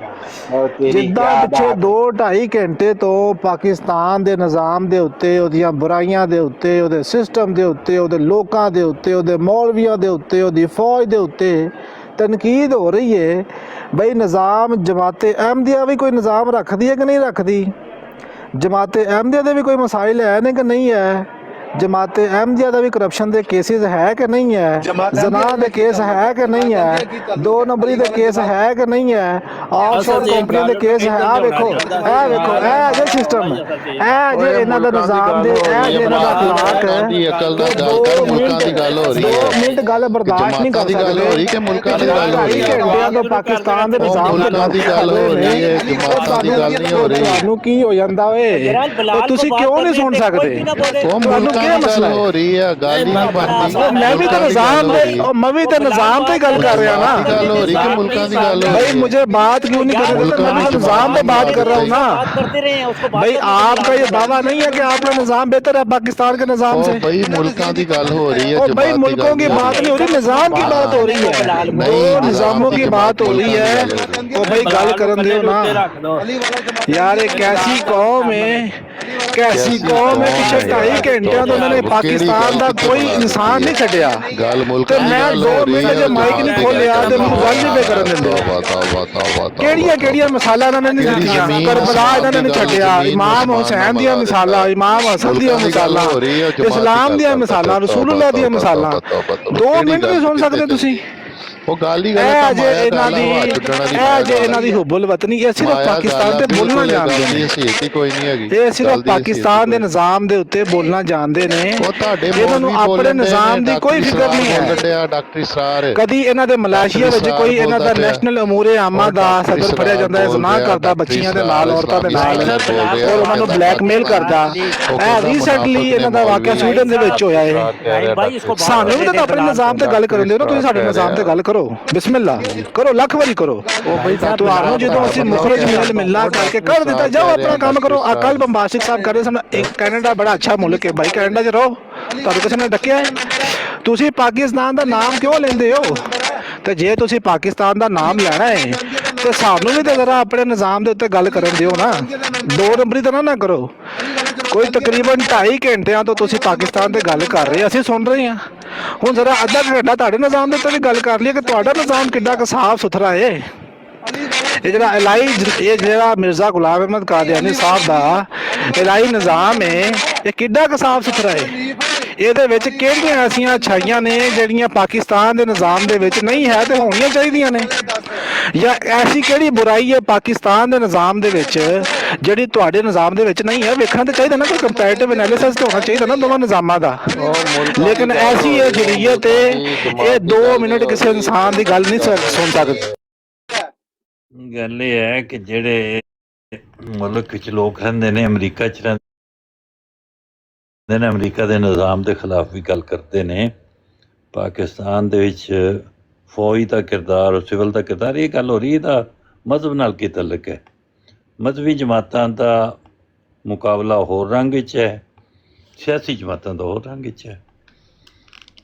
[SPEAKER 5] ਜਿੱਦਾਂ ਪਿੱਛੇ 2-2.5 ਘੰਟੇ ਤੋਂ ਪਾਕਿਸਤਾਨ ਦੇ ਨਿਜ਼ਾਮ ਦੇ ਉੱਤੇ, ਉਹਦੀਆਂ ਬੁਰਾਈਆਂ ਦੇ ਉੱਤੇ, ਉਹਦੇ ਸਿਸਟਮ ਦੇ ਉੱਤੇ, ਉਹਦੇ ਲੋਕਾਂ ਦੇ ਉੱਤੇ, ਉਹਦੇ ਮੌਲਵੀਆਂ ਦੇ ਉੱਤੇ, ਉਹਦੀ ਫੌਜ ਦੇ ਉੱਤੇ ਤਨਕੀਦ ਹੋ ਰਹੀ ਹੈ। ਬਈ ਨਿਜ਼ਾਮ ਜਮਾਤੇ ਅਹਿਮਦੀਆ ਵੀ ਕੋਈ ਨਿਜ਼ਾਮ ਰੱਖਦੀ ਹੈ ਕਿ ਨਹੀਂ ਰੱਖਦੀ? ਜਮਾਤੇ ਅਹਿਮਦੀਆ ਦੇ ਵੀ ਕੋਈ ਮਸਾਇਲ ਹੈ ਨੇ ਕਿ ਨਹੀਂ ਹੈ? जमात अहमदिया का भी करप्शन के केसेस है कि नहीं है? जना के केस है कि नहीं है? 2 नंबरी के केस है कि नहीं है? ऑफशोर कंपनी के केस है। आ देखो, ए देखो, ए अजे सिस्टम, ए अजे इन्हां दा निजाम दे, ए अजे इन्हां दा अखलाक है।
[SPEAKER 6] ਦੀ ਅਕਲ ਦਾ ਗੱਲ ਕਰ, ਮੁਲਕਾਂ ਦੀ ਗੱਲ ਹੋ ਰਹੀ
[SPEAKER 5] 2
[SPEAKER 6] ਹੈ
[SPEAKER 5] मिनट गल बर्दाश्त नहीं कर
[SPEAKER 6] ਜਮਾਤਾਂ ਦੀ ਗੱਲ ਹੋ ਰਹੀ
[SPEAKER 5] सकते।
[SPEAKER 6] ਕਿ ਮੁਲਕਾਂ ਦੀ ਗੱਲ ਹੋ ਰਹੀ ਹੈ?
[SPEAKER 5] घंटिया तो पाकिस्तान के निजाम
[SPEAKER 6] ਮੁਲਕਾਂ ਦੀ ਗੱਲ ਹੋ ਰਹੀ ਹੈ, ਜਮਾਤਾਂ ਦੀ ਗੱਲ ਨਹੀਂ ਹੋ ਰਹੀ।
[SPEAKER 5] ਤੁਹਾਨੂੰ ਕੀ ਹੋ ਜਾਂਦਾ ਓਏ? ਤੁਸੀਂ ਕਿਉਂ ਨਹੀਂ ਸੁਣ ਸਕਦੇ?
[SPEAKER 6] ਉਹ
[SPEAKER 5] ਤੁਹਾਨੂੰ
[SPEAKER 6] ਮੁਲਕਾਂ
[SPEAKER 5] ਕੀ
[SPEAKER 6] ਦੀ
[SPEAKER 5] ਮਸਲਾ
[SPEAKER 6] ਗੱਲ
[SPEAKER 5] ਹੈ?
[SPEAKER 6] ਹੋ ਰਹੀ ਹੈ, ਗੱਲ ਹੀ ਨਹੀਂ ਬਣਦੀ।
[SPEAKER 5] मैं भी तो निजाम मैं भी तो निजाम पे गल कर रहा ना।
[SPEAKER 6] ਗੱਲ ਹੋ ਰਹੀ कि मुल्कों की गल हो
[SPEAKER 5] भाई
[SPEAKER 6] रही है?
[SPEAKER 5] मुझे बात क्यों नहीं कर रहे? मैं तो निजाम पे बात कर रहा हूँ ना।
[SPEAKER 4] करते रहे हैं उसको
[SPEAKER 5] भाई आपका ये दावा नहीं है कि आपका निजाम बेहतर है पाकिस्तान के निजाम
[SPEAKER 6] ओ
[SPEAKER 5] से?
[SPEAKER 6] भाई मुल्कों की गल हो रही है,
[SPEAKER 5] और भाई
[SPEAKER 6] जमात
[SPEAKER 5] मुल्कों की बात नहीं हो रही, निजाम की बात हो रही है।
[SPEAKER 6] नहीं,
[SPEAKER 5] वो निजामों की बात हो रही है।
[SPEAKER 6] मुल्कों
[SPEAKER 5] ओ भाई गल करन दियो ना यार। एक कैसी कौम है, कैसी कौम है, पिछले 2.5 घंटे तो उन्होंने पाकिस्तान का कोई इंसान नहीं छड्या।
[SPEAKER 6] गल मुल्कों
[SPEAKER 5] ਤੇ
[SPEAKER 6] की
[SPEAKER 5] ਮੈਂ
[SPEAKER 6] गल
[SPEAKER 5] 2
[SPEAKER 6] हो रही
[SPEAKER 5] ਮਿੰਟ
[SPEAKER 6] है,
[SPEAKER 5] ਜੇ ਮਾਈਕ ਨਹੀਂ ਖੋਲਿਆ ਤੇ ਮੈਨੂੰ ਗੱਲ ਨਹੀਂ ਕਰਨ ਦਿੰਦੇ।
[SPEAKER 6] बताओ
[SPEAKER 5] ਕਿਹੜੀਆਂ ਮਿਸਾਲਾਂ ਇਹਨਾਂ ਨੇ ਨਹੀਂ ਦਿੱਤੀਆਂ? ਕਰਬਲਾ ਇਹਨਾਂ ਨੇ ਨਹੀਂ ਛੱਡਿਆ, ਇਮਾਮ ਹੁਸੈਨ ਦੀਆਂ ਮਿਸਾਲਾਂ, ਇਮਾਮ ਹਸਨ ਦੀਆਂ ਮਿਸਾਲਾਂ, ਇਸਲਾਮ ਦੀਆਂ ਮਿਸਾਲਾਂ, ਰਸੂਲullah ਦੀਆਂ ਮਿਸਾਲਾਂ। 2 ਮਿੰਟ ਨਹੀਂ ਸੁਣ ਸਕਦੇ ਤੁਸੀਂ?
[SPEAKER 6] ਉਹ ਗੱਲ ਹੀ
[SPEAKER 5] ਇਹ ਅਜੇ ਇਹਨਾਂ ਦੀ ਹੁਬੁਲ ਵਤਨੀ, ਇਹ ਸਿਰਫ ਪਾਕਿਸਤਾਨ ਤੇ ਬੋਲਣਾ ਜਾਣਦੇ ਨੇ।
[SPEAKER 6] ਕੋਈ ਨਹੀਂ ਹੈਗੀ,
[SPEAKER 5] ਇਹ ਸਿਰਫ ਪਾਕਿਸਤਾਨ ਦੇ ਨਿਜ਼ਾਮ ਦੇ ਉੱਤੇ ਬੋਲਣਾ ਜਾਣਦੇ ਨੇ।
[SPEAKER 6] ਉਹ ਤੁਹਾਡੇ
[SPEAKER 5] ਇਹਨਾਂ ਨੂੰ ਆਪਣੇ ਨਿਜ਼ਾਮ ਦੀ ਕੋਈ ਫਿਕਰ ਨਹੀਂ ਹੈ।
[SPEAKER 6] ਡਾਕਟਰ ਇਸਰਾਰ
[SPEAKER 5] ਕਦੀ ਇਹਨਾਂ ਦੇ ਮਲਾਸ਼ੀਆ ਵਿੱਚ ਕੋਈ ਇਹਨਾਂ ਦਾ ਨੈਸ਼ਨਲ ਅਮੂਰੇ ਆਮਾ ਦਾ ਸਦਰ ਫੜਿਆ ਜਾਂਦਾ ਹੈ, ਜ਼ਨਾ ਕਰਦਾ ਬੱਚੀਆਂ ਦੇ ਨਾਲ, ਔਰਤਾਂ ਦੇ ਨਾਲ, ਔਰ ਉਹਨਾਂ ਨੂੰ ਬਲੈਕਮੇਲ ਕਰਦਾ। ਇਹ ਰੀਸੈਂਟਲੀ ਇਹਨਾਂ ਦਾ ਵਾਕਿਆ ਸਵੀਡਨ ਦੇ ਵਿੱਚ ਹੋਇਆ ਹੈ। ਸਾਨੂੰ ਵੀ ਤਾਂ ਆਪਣੇ ਨਿਜ਼ਾਮ ਤੇ ਗੱਲ ਕਰਨ ਦਿਓ ਨਾ। ਤੁਸੀਂ ਸਾਡੇ ਨਿਜ਼ਾਮ ਤੇ ਗੱਲ ਕਰੋ, ਬਿਸਮਿਲ੍ਲਾ ਕਰੋ, ਲੱਖ ਵਾਰੀ ਕਰੋ। ਤੁਹਾਨੂੰ ਜਦੋਂ ਅਸੀਂ ਮੁਖਰਜ ਮਿਲਣਾ ਕਰਕੇ ਕਰ ਦਿੱਤਾ, ਜਾਓ ਆਪਣਾ ਕੰਮ ਕਰੋ। ਕੱਲ ਬੰਬਾਸਿਕ ਸਾਹਿਬ ਕਰ ਰਹੇ ਸਨ, ਇੱਕ ਕੈਨੇਡਾ ਬੜਾ ਅੱਛਾ ਮੁਲਕ ਹੈ ਭਾਈ, ਕੈਨੇਡਾ 'ਚ ਰਹੋ, ਤੁਹਾਨੂੰ ਕਿਸੇ ਨੇ ਡੱਕਿਆ ਹੈ? ਤੁਸੀਂ ਪਾਕਿਸਤਾਨ ਦਾ ਨਾਮ ਕਿਉਂ ਲੈਂਦੇ ਹੋ? ਤੇ ਜੇ ਤੁਸੀਂ ਪਾਕਿਸਤਾਨ ਦਾ ਨਾਮ ਲੈਣਾ ਹੈ ਤੇ ਸਾਨੂੰ ਵੀ ਤਾਂ ਜ਼ਰਾ ਆਪਣੇ ਨਿਜ਼ਾਮ ਦੇ ਉੱਤੇ ਗੱਲ ਕਰਨ ਦਿਓ ਨਾ। 2 ਨੰਬਰੀ ਤਾਂ ਨਾ ਕਰੋ। ਕੋਈ ਤਕਰੀਬਨ 2.5 ਘੰਟਿਆਂ ਤੋਂ ਤੁਸੀਂ ਪਾਕਿਸਤਾਨ ਤੇ ਗੱਲ ਕਰ ਰਹੇ, ਅਸੀਂ ਸੁਣ ਰਹੇ ਹਾਂ। ਹੁਣ ਜ਼ਰਾ ਅੱਧਾ ਘੰਟਾ ਤੁਹਾਡੇ ਨਿਜ਼ਾਮ ਦੇ ਉੱਤੇ ਵੀ ਗੱਲ ਕਰ ਲਈਏ ਕਿ ਤੁਹਾਡਾ ਨਿਜ਼ਾਮ ਕਿੱਡਾ ਕੁ ਸਾਫ਼ ਸੁਥਰਾ ਏ। ਇਹ ਜਿਹੜਾ ਮਿਰਜ਼ਾ ਗੁਲਾਮ ਅਹਿਮਦ ਕਾਦੀਆਨੀ ਸਾਹਿਬ ਦਾ ਇਲਾਹੀ ਨਿਜ਼ਾਮ ਹੈ, ਇਹ ਕਿੱਡਾ ਕੁ ਸਾਫ਼ ਸੁਥਰਾ ਹੈ। ਇਹਦੇ ਵਿੱਚ ਕਿਹੜੀਆਂ ਐਸੀਆਂ ਅੱਛਾਈਆਂ ਨੇ ਜਿਹੜੀਆਂ ਪਾਕਿਸਤਾਨ ਦੇ ਨਿਜ਼ਾਮ ਦੇ ਵਿੱਚ ਨਹੀਂ ਹੈ ਤੇ ਹੋਣੀਆਂ ਚਾਹੀਦੀਆਂ ਨੇ, ਜਾਂ ਐਸੀ ਕਿਹੜੀ ਬੁਰਾਈ ਹੈ ਪਾਕਿਸਤਾਨ ਦੇ ਨਿਜ਼ਾਮ ਦੇ ਵਿੱਚ ਜਿਹੜੀ ਤੁਹਾਡੇ ਨਿਜ਼ਾਮ ਦੇ ਵਿੱਚ ਨਹੀਂ ਹੈ। ਵੇਖਣਾ ਤਾਂ ਚਾਹੀਦਾ ਨਾ, ਕੋਈ ਕੰਪੈਰੀਟਿਵ ਐਨਾਲਿਸਿਸ ਤਾਂ ਹੋਣਾ ਚਾਹੀਦਾ ਨਾ ਦੋਵਾਂ ਨਿਜ਼ਾਮਾਂ ਦਾ। ਲੇਕਿਨ ਐਸੀ ਇਹ ਜਰੀਅਤ ਤੇ ਇਹ 2 ਮਿੰਟ ਕਿਸੇ ਇਨਸਾਨ ਦੀ ਗੱਲ ਨਹੀਂ ਸੁਣ ਸਕਦੇ।
[SPEAKER 1] ਗੱਲ ਇਹ ਹੈ ਕਿ ਜਿਹੜੇ ਮੁਲਕ ਵਿੱਚ ਲੋਕ ਰਹਿੰਦੇ ਨੇ, ਅਮਰੀਕਾ 'ਚ ਰਹਿੰਦੇ ਨੇ, ਅਮਰੀਕਾ ਦੇ ਨਿਜ਼ਾਮ ਦੇ ਖਿਲਾਫ ਵੀ ਗੱਲ ਕਰਦੇ ਨੇ। ਪਾਕਿਸਤਾਨ ਦੇ ਵਿੱਚ ਫੌਜ ਦਾ ਕਿਰਦਾਰ ਔਰ ਸਿਵਲ ਦਾ ਕਿਰਦਾਰ, ਇਹ ਗੱਲ ਹੋ ਰਹੀ, ਇਹਦਾ ਮਜ਼ਹਬ ਨਾਲ ਕੀ ਤਾਲੁਕ ਹੈ। ਮਜ਼ਹਬੀ ਜਮਾਤਾਂ ਦਾ ਮੁਕਾਬਲਾ ਹੋਰ ਰੰਗ ਵਿੱਚ ਹੈ, ਸਿਆਸੀ ਜਮਾਤਾਂ ਦਾ ਹੋਰ ਰੰਗ ਵਿੱਚ ਹੈ।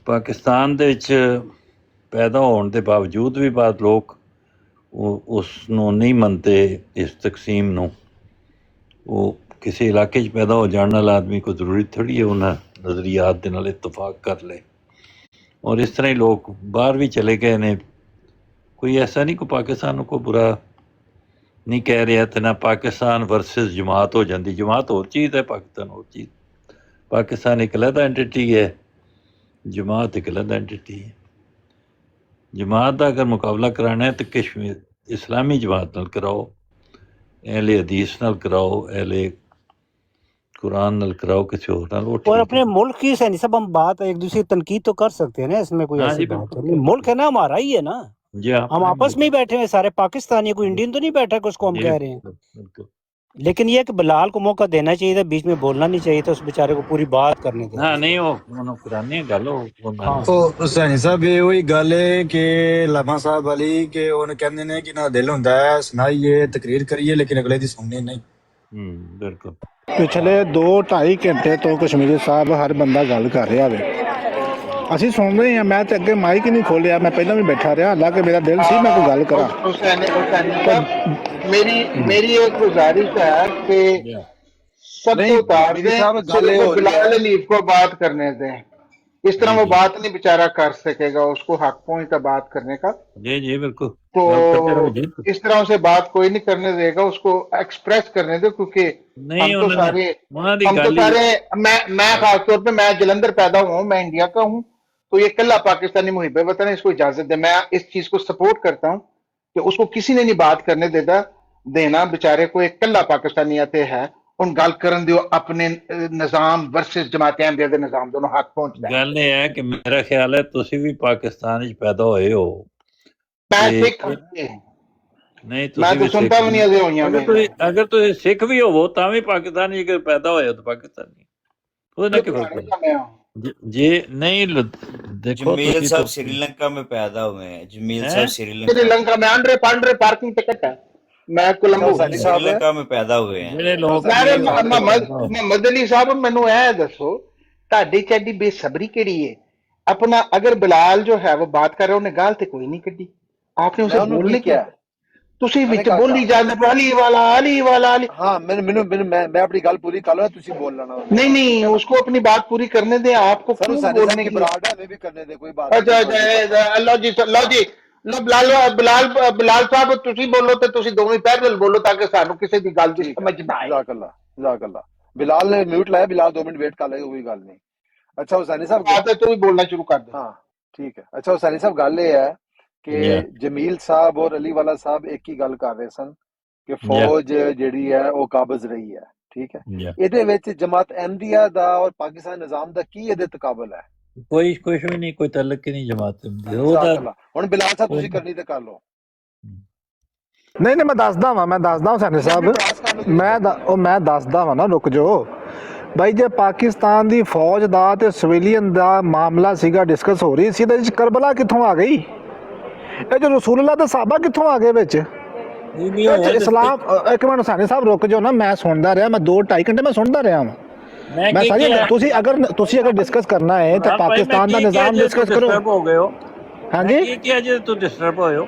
[SPEAKER 1] ਪਾਕਿਸਤਾਨ ਦੇ ਵਿੱਚ ਪੈਦਾ ਹੋਣ ਦੇ ਬਾਵਜੂਦ ਵੀ ਬਾਅਦ ਲੋਕ ਉਸ ਨੂੰ ਨਹੀਂ ਮੰਨਦੇ, ਇਸ ਤਕਸੀਮ ਨੂੰ। ਉਹ ਕਿਸੇ ਇਲਾਕੇ 'ਚ ਪੈਦਾ ਹੋ ਜਾਣ ਨਾਲ ਆਦਮੀ ਕੋਈ ਜ਼ਰੂਰੀ ਥੋੜ੍ਹੀ ਹੈ ਉਹਨਾਂ ਨਜ਼ਰੀਆਤ ਦੇ ਨਾਲ ਇਤਫਾਕ ਕਰ ਲਏ। ਔਰ ਇਸ ਤਰ੍ਹਾਂ ਹੀ ਲੋਕ ਬਾਹਰ ਵੀ ਚਲੇ ਗਏ ਨੇ। ਕੋਈ ਐਸਾ ਨਹੀਂ, ਕੋਈ ਪਾਕਿਸਤਾਨ ਨੂੰ ਕੋਈ ਬੁਰਾ ਨਹੀਂ ਕਹਿ ਰਿਹਾ, ਤੇ ਨਾ ਪਾਕਿਸਤਾਨ ਵਰਸਸ ਜਮਾਤ ਹੋ ਜਾਂਦੀ। ਜਮਾਤ ਹੋਰ ਚੀਜ਼ ਹੈ, ਪਾਕਿਸਤਾਨ ਹੋਰ ਚੀਜ਼। ਪਾਕਿਸਤਾਨ ਇੱਕ ਅਲੱਗਾ ਐਂਟੀਟੀ ਹੈ, ਜਮਾਤ ਇੱਕ ਅਲੱਗਾ ਐਂਟੀਟੀ ਹੈ। ਜਮਾਤ ਦਾ ਅਗਰ ਮੁਕਾਬਲਾ ਕਰਾਉਣਾ ਹੈ ਤਾਂ ਕਸ਼ਮੀਰ ਇਸਲਾਮੀ ਜਮਾਤ ਨਾਲ ਕਰਾਓ, ਅਹਿਲੇ हदीस ਨਾਲ कराओ, अहले कुरान नाल कराओ, किसी और नाल।
[SPEAKER 4] और अपने मुल्क की सैनी सब हम बात एक दूसरे की तनकीद तो कर सकते हैं ना, इसमें कोई ऐसी बात नहीं। मुल्क है ना, हमारा ही है ना, हम आपस में ही बैठे हैं सारे पाकिस्तानी, कोई इंडियन तो नहीं बैठा है उसको हम कह रहे हैं। लेकिन ये कि बिलाल को मौका देना चाहिए था, बीच में बोलना नहीं चाहिए था, उस बेचारे को पूरी बात करने देना।
[SPEAKER 1] हाँ नहीं, वो पुरानी गल
[SPEAKER 7] तो हुसैनी साहब ये वही गल है कि लामा साहब वाली कि उन्हें कहते हैं कि ना दिल होता है सुनाइए तकरीर करिए लेकिन अगले दी सुननी नहीं।
[SPEAKER 1] बिल्कुल।
[SPEAKER 5] ਪਿਛਲੇ 2-2.5 ਘੰਟੇ ਤੋਂ ਕਸ਼ਮੀਰੀ ਸਾਹਿਬ ਹਰ ਬੰਦਾ ਗੱਲ ਕਰ ਰਿਹਾ ਵੇ, ਅਸੀਂ ਸੁਣ ਰਹੇ ਹਾਂ। ਮੈਂ ਤੇ ਅੱਗੇ ਮਾਈਕ ਹੀ ਨਹੀਂ ਖੋਲਿਆ, ਮੈਂ ਪਹਿਲਾਂ ਵੀ ਬੈਠਾ ਰਿਹਾ, ਹਾਲਾਂਕਿ ਮੇਰਾ ਦਿਲ ਸੀ ਮੈਂ ਕੋਈ ਗੱਲ ਕਰਾਂ।
[SPEAKER 2] मेरी एक गुजारिश है कि सबको उतार दें, बिलाल अलीफ को बात करने दें। इस तरह वो बात नहीं बेचारा कर सकेगा, उसको हक पहुंचता बात करने का।
[SPEAKER 1] जी जी बिल्कुल।
[SPEAKER 2] तो इस तरह से बात कोई नहीं करने देगा, उसको एक्सप्रेस करने दो, क्योंकि हम तो सारे मैं खासतौर पे मैं जलंधर पैदा हुआ हूँ, मैं इंडिया का हूँ, तो ये कल्ला पाकिस्तानी मुहिब वतन है, इसको इजाजत दे। मैं इस चीज को सपोर्ट करता हूँ कि उसको किसी ने नहीं बात करने देना बेचारे को। एक कल्ला पाकिस्तानी आते है, ਹੁਣ ਗੱਲ ਕਰਨ ਦਿਓ ਆਪਣੇ ਨਿਜ਼ਾਮ ਵਰਸਸ ਜਮਾਤ ਅਹਿਮਦੀਆ ਦੇ ਨਿਜ਼ਾਮ, ਦੋਨੋਂ ਹੱਕ ਪਹੁੰਚਦਾ।
[SPEAKER 1] ਗੱਲ ਇਹ ਹੈ ਕਿ ਮੇਰਾ ਖਿਆਲ ਹੈ ਤੁਸੀਂ ਵੀ ਪਾਕਿਸਤਾਨ ਵਿੱਚ ਪੈਦਾ ਹੋਏ ਹੋ।
[SPEAKER 2] ਮੈਂ ਸਿੱਖ
[SPEAKER 1] ਨਹੀਂ,
[SPEAKER 2] ਮੈਂ ਤਾਂ ਸੁਣਦਾ ਵੀ ਨਹੀਂ ਅਜੇ ਹੋਈਆਂ।
[SPEAKER 1] ਅਗਰ ਤੁਸੀਂ ਸਿੱਖ ਵੀ ਹੋਵੋ ਤਾਂ ਵੀ ਪਾਕਿਸਤਾਨ ਵਿੱਚ ਪੈਦਾ ਹੋਏ ਹੋ ਤਾਂ ਪਾਕਿਸਤਾਨੀ, ਉਹਦੇ ਨਾਲ ਕੀ ਫਰਕ ਹੈ? जी नहीं देखो,
[SPEAKER 8] जमील साहब श्रीलंका में पैदा हुए हैं। जमील साहब
[SPEAKER 2] श्रीलंका में आंड्रे पांड्रे पार्किंग टिकट है। मैं कोलंबो
[SPEAKER 8] श्रीलंका में पैदा हुए हैं।
[SPEAKER 2] मोहम्मद अली साहब मैनू ऐ दसो, ਤੁਹਾਡੀ ਚੱਡੀ ਬੇਸਬਰੀ ਕਿਹੜੀ है? अपना अगर बिलाल जो है वो बात कर रहा है, उन्हें गाल तो कोई नहीं कटी, आपने उसे बोलने क्या ਤੁਸੀਂ ਵਿੱਚ ਬੋਲੀ ਜਾਂਦੇ ਅਲੀ ਵਾਲਾ ਅਲੀ ਵਾਲਾ ਅਲੀ।
[SPEAKER 9] हाँ मैं अपनी गल पूरी कर लो, तुसी बोल लेना।
[SPEAKER 2] नहीं उसको अपनी बात पूरी करने दे, आपको क्यों बोलने की
[SPEAKER 9] बराबर है, मैं भी करने दे, कोई बात।
[SPEAKER 2] अच्छा लो जी बिलाल साहब ਤੁਸੀਂ ਬੋਲੋ ਤੇ ਤੁਸੀਂ ਦੋਵੇਂ ਪੈਰਲਲ ਬੋਲੋ ਤਾਂ ਕਿ ਸਾਨੂੰ ਕਿਸੇ ਦੀ ਗੱਲ ਦੀ ਸਮਝ ਨਾ ਆਏ।
[SPEAKER 9] जज़ाकल्लाह। बिलाल ने म्यूट लाया, बिलाल 2 मिनट वेट कर लेगा, कोई गल नहीं। अच्छा हुसैनी साहब
[SPEAKER 2] बात है, तू भी बोलना शुरू कर दे।
[SPEAKER 9] हाँ ठीक है। अच्छा हुसैनी साहब गल ये है कि जमील साहब और अली वाला साहब एक ही गल कर रहे सन कि फौज जिहड़ी है वो काबज रही है, ठीक है। ਇਹਦੇ ਵਿੱਚ ਜਮਾਤ ਅਹਿਮਦੀਆ ਦਾ ਔਰ ਪਾਕਿਸਤਾਨ ਨਿਜ਼ਾਮ ਦਾ ਕੀ ਇਹਦੇ ਤਕਾਬਲ ਹੈ?
[SPEAKER 1] ਕੋਈ ਕੁਛ ਵੀ ਨਹੀਂ, ਕੋਈ ਤਾਲੁਕ ਹੀ ਨਹੀਂ ਜਮਾਤ ਅਹਿਮਦੀਆ ਉਹਦਾ।
[SPEAKER 9] ਹੁਣ ਬਿਲਾਲ ਸਾਹਿਬ ਤੁਸੀਂ ਕਰਨੀ ਤੇ ਕਰ ਲਓ।
[SPEAKER 5] ਨਹੀਂ ਮੈਂ ਦੱਸਦਾ ਵਾਂ ਹੁਸੈਨੀ ਸਾਹਿਬ, ਮੈਂ ਦੱਸਦਾ ਵਾਂ ਨਾ, ਰੁਕ ਜਾਓ ਬਾਈ। ਜੇ ਪਾਕਿਸਤਾਨ ਦੀ ਫੌਜ ਦਾ ਤੇ ਸਿਵਿਲੀਅਨ ਦਾ ਮਾਮਲਾ ਸੀਗਾ, ਡਿਸਕਸ ਹੋ ਰਹੀ ਸੀ, ਇਹਦੇ ਵਿੱਚ ਕਰਬਲਾ ਕਿੱਥੋਂ ਆ ਗਈ? ਇਹ ਜੋ ਰਸੂਲullah ਦੇ ਸਾਹਬਾ ਕਿੱਥੋਂ ਆ ਗਏ ਵਿੱਚ? ਇਸਲਾਮ ਇੱਕ ਮਿੰਟ ਹੁਸੈਨੀ ਸਾਹਿਬ ਰੁਕ ਜਾਓ ਨਾ, ਮੈਂ ਸੁਣਦਾ ਰਿਹਾ, ਮੈਂ 2-2.5 ਘੰਟੇ ਮੈਂ ਸੁਣਦਾ ਰਿਹਾ ਵਾਂ। ਮੈਂ ਸਾਰੀ ਤੁਸੀਂ ਅਗਰ ਡਿਸਕਸ ਕਰਨਾ ਹੈ ਤਾਂ ਪਾਕਿਸਤਾਨ ਦਾ ਨਿਜ਼ਾਮ ਡਿਸਕਸ ਕਰੋ।
[SPEAKER 1] ਹੋ ਗਏ ਹੋ?
[SPEAKER 5] ਹਾਂਜੀ
[SPEAKER 1] ਕੀ ਜੇ ਤੂੰ ਡਿਸਟਰਬ ਹੋਏ ਹੋ?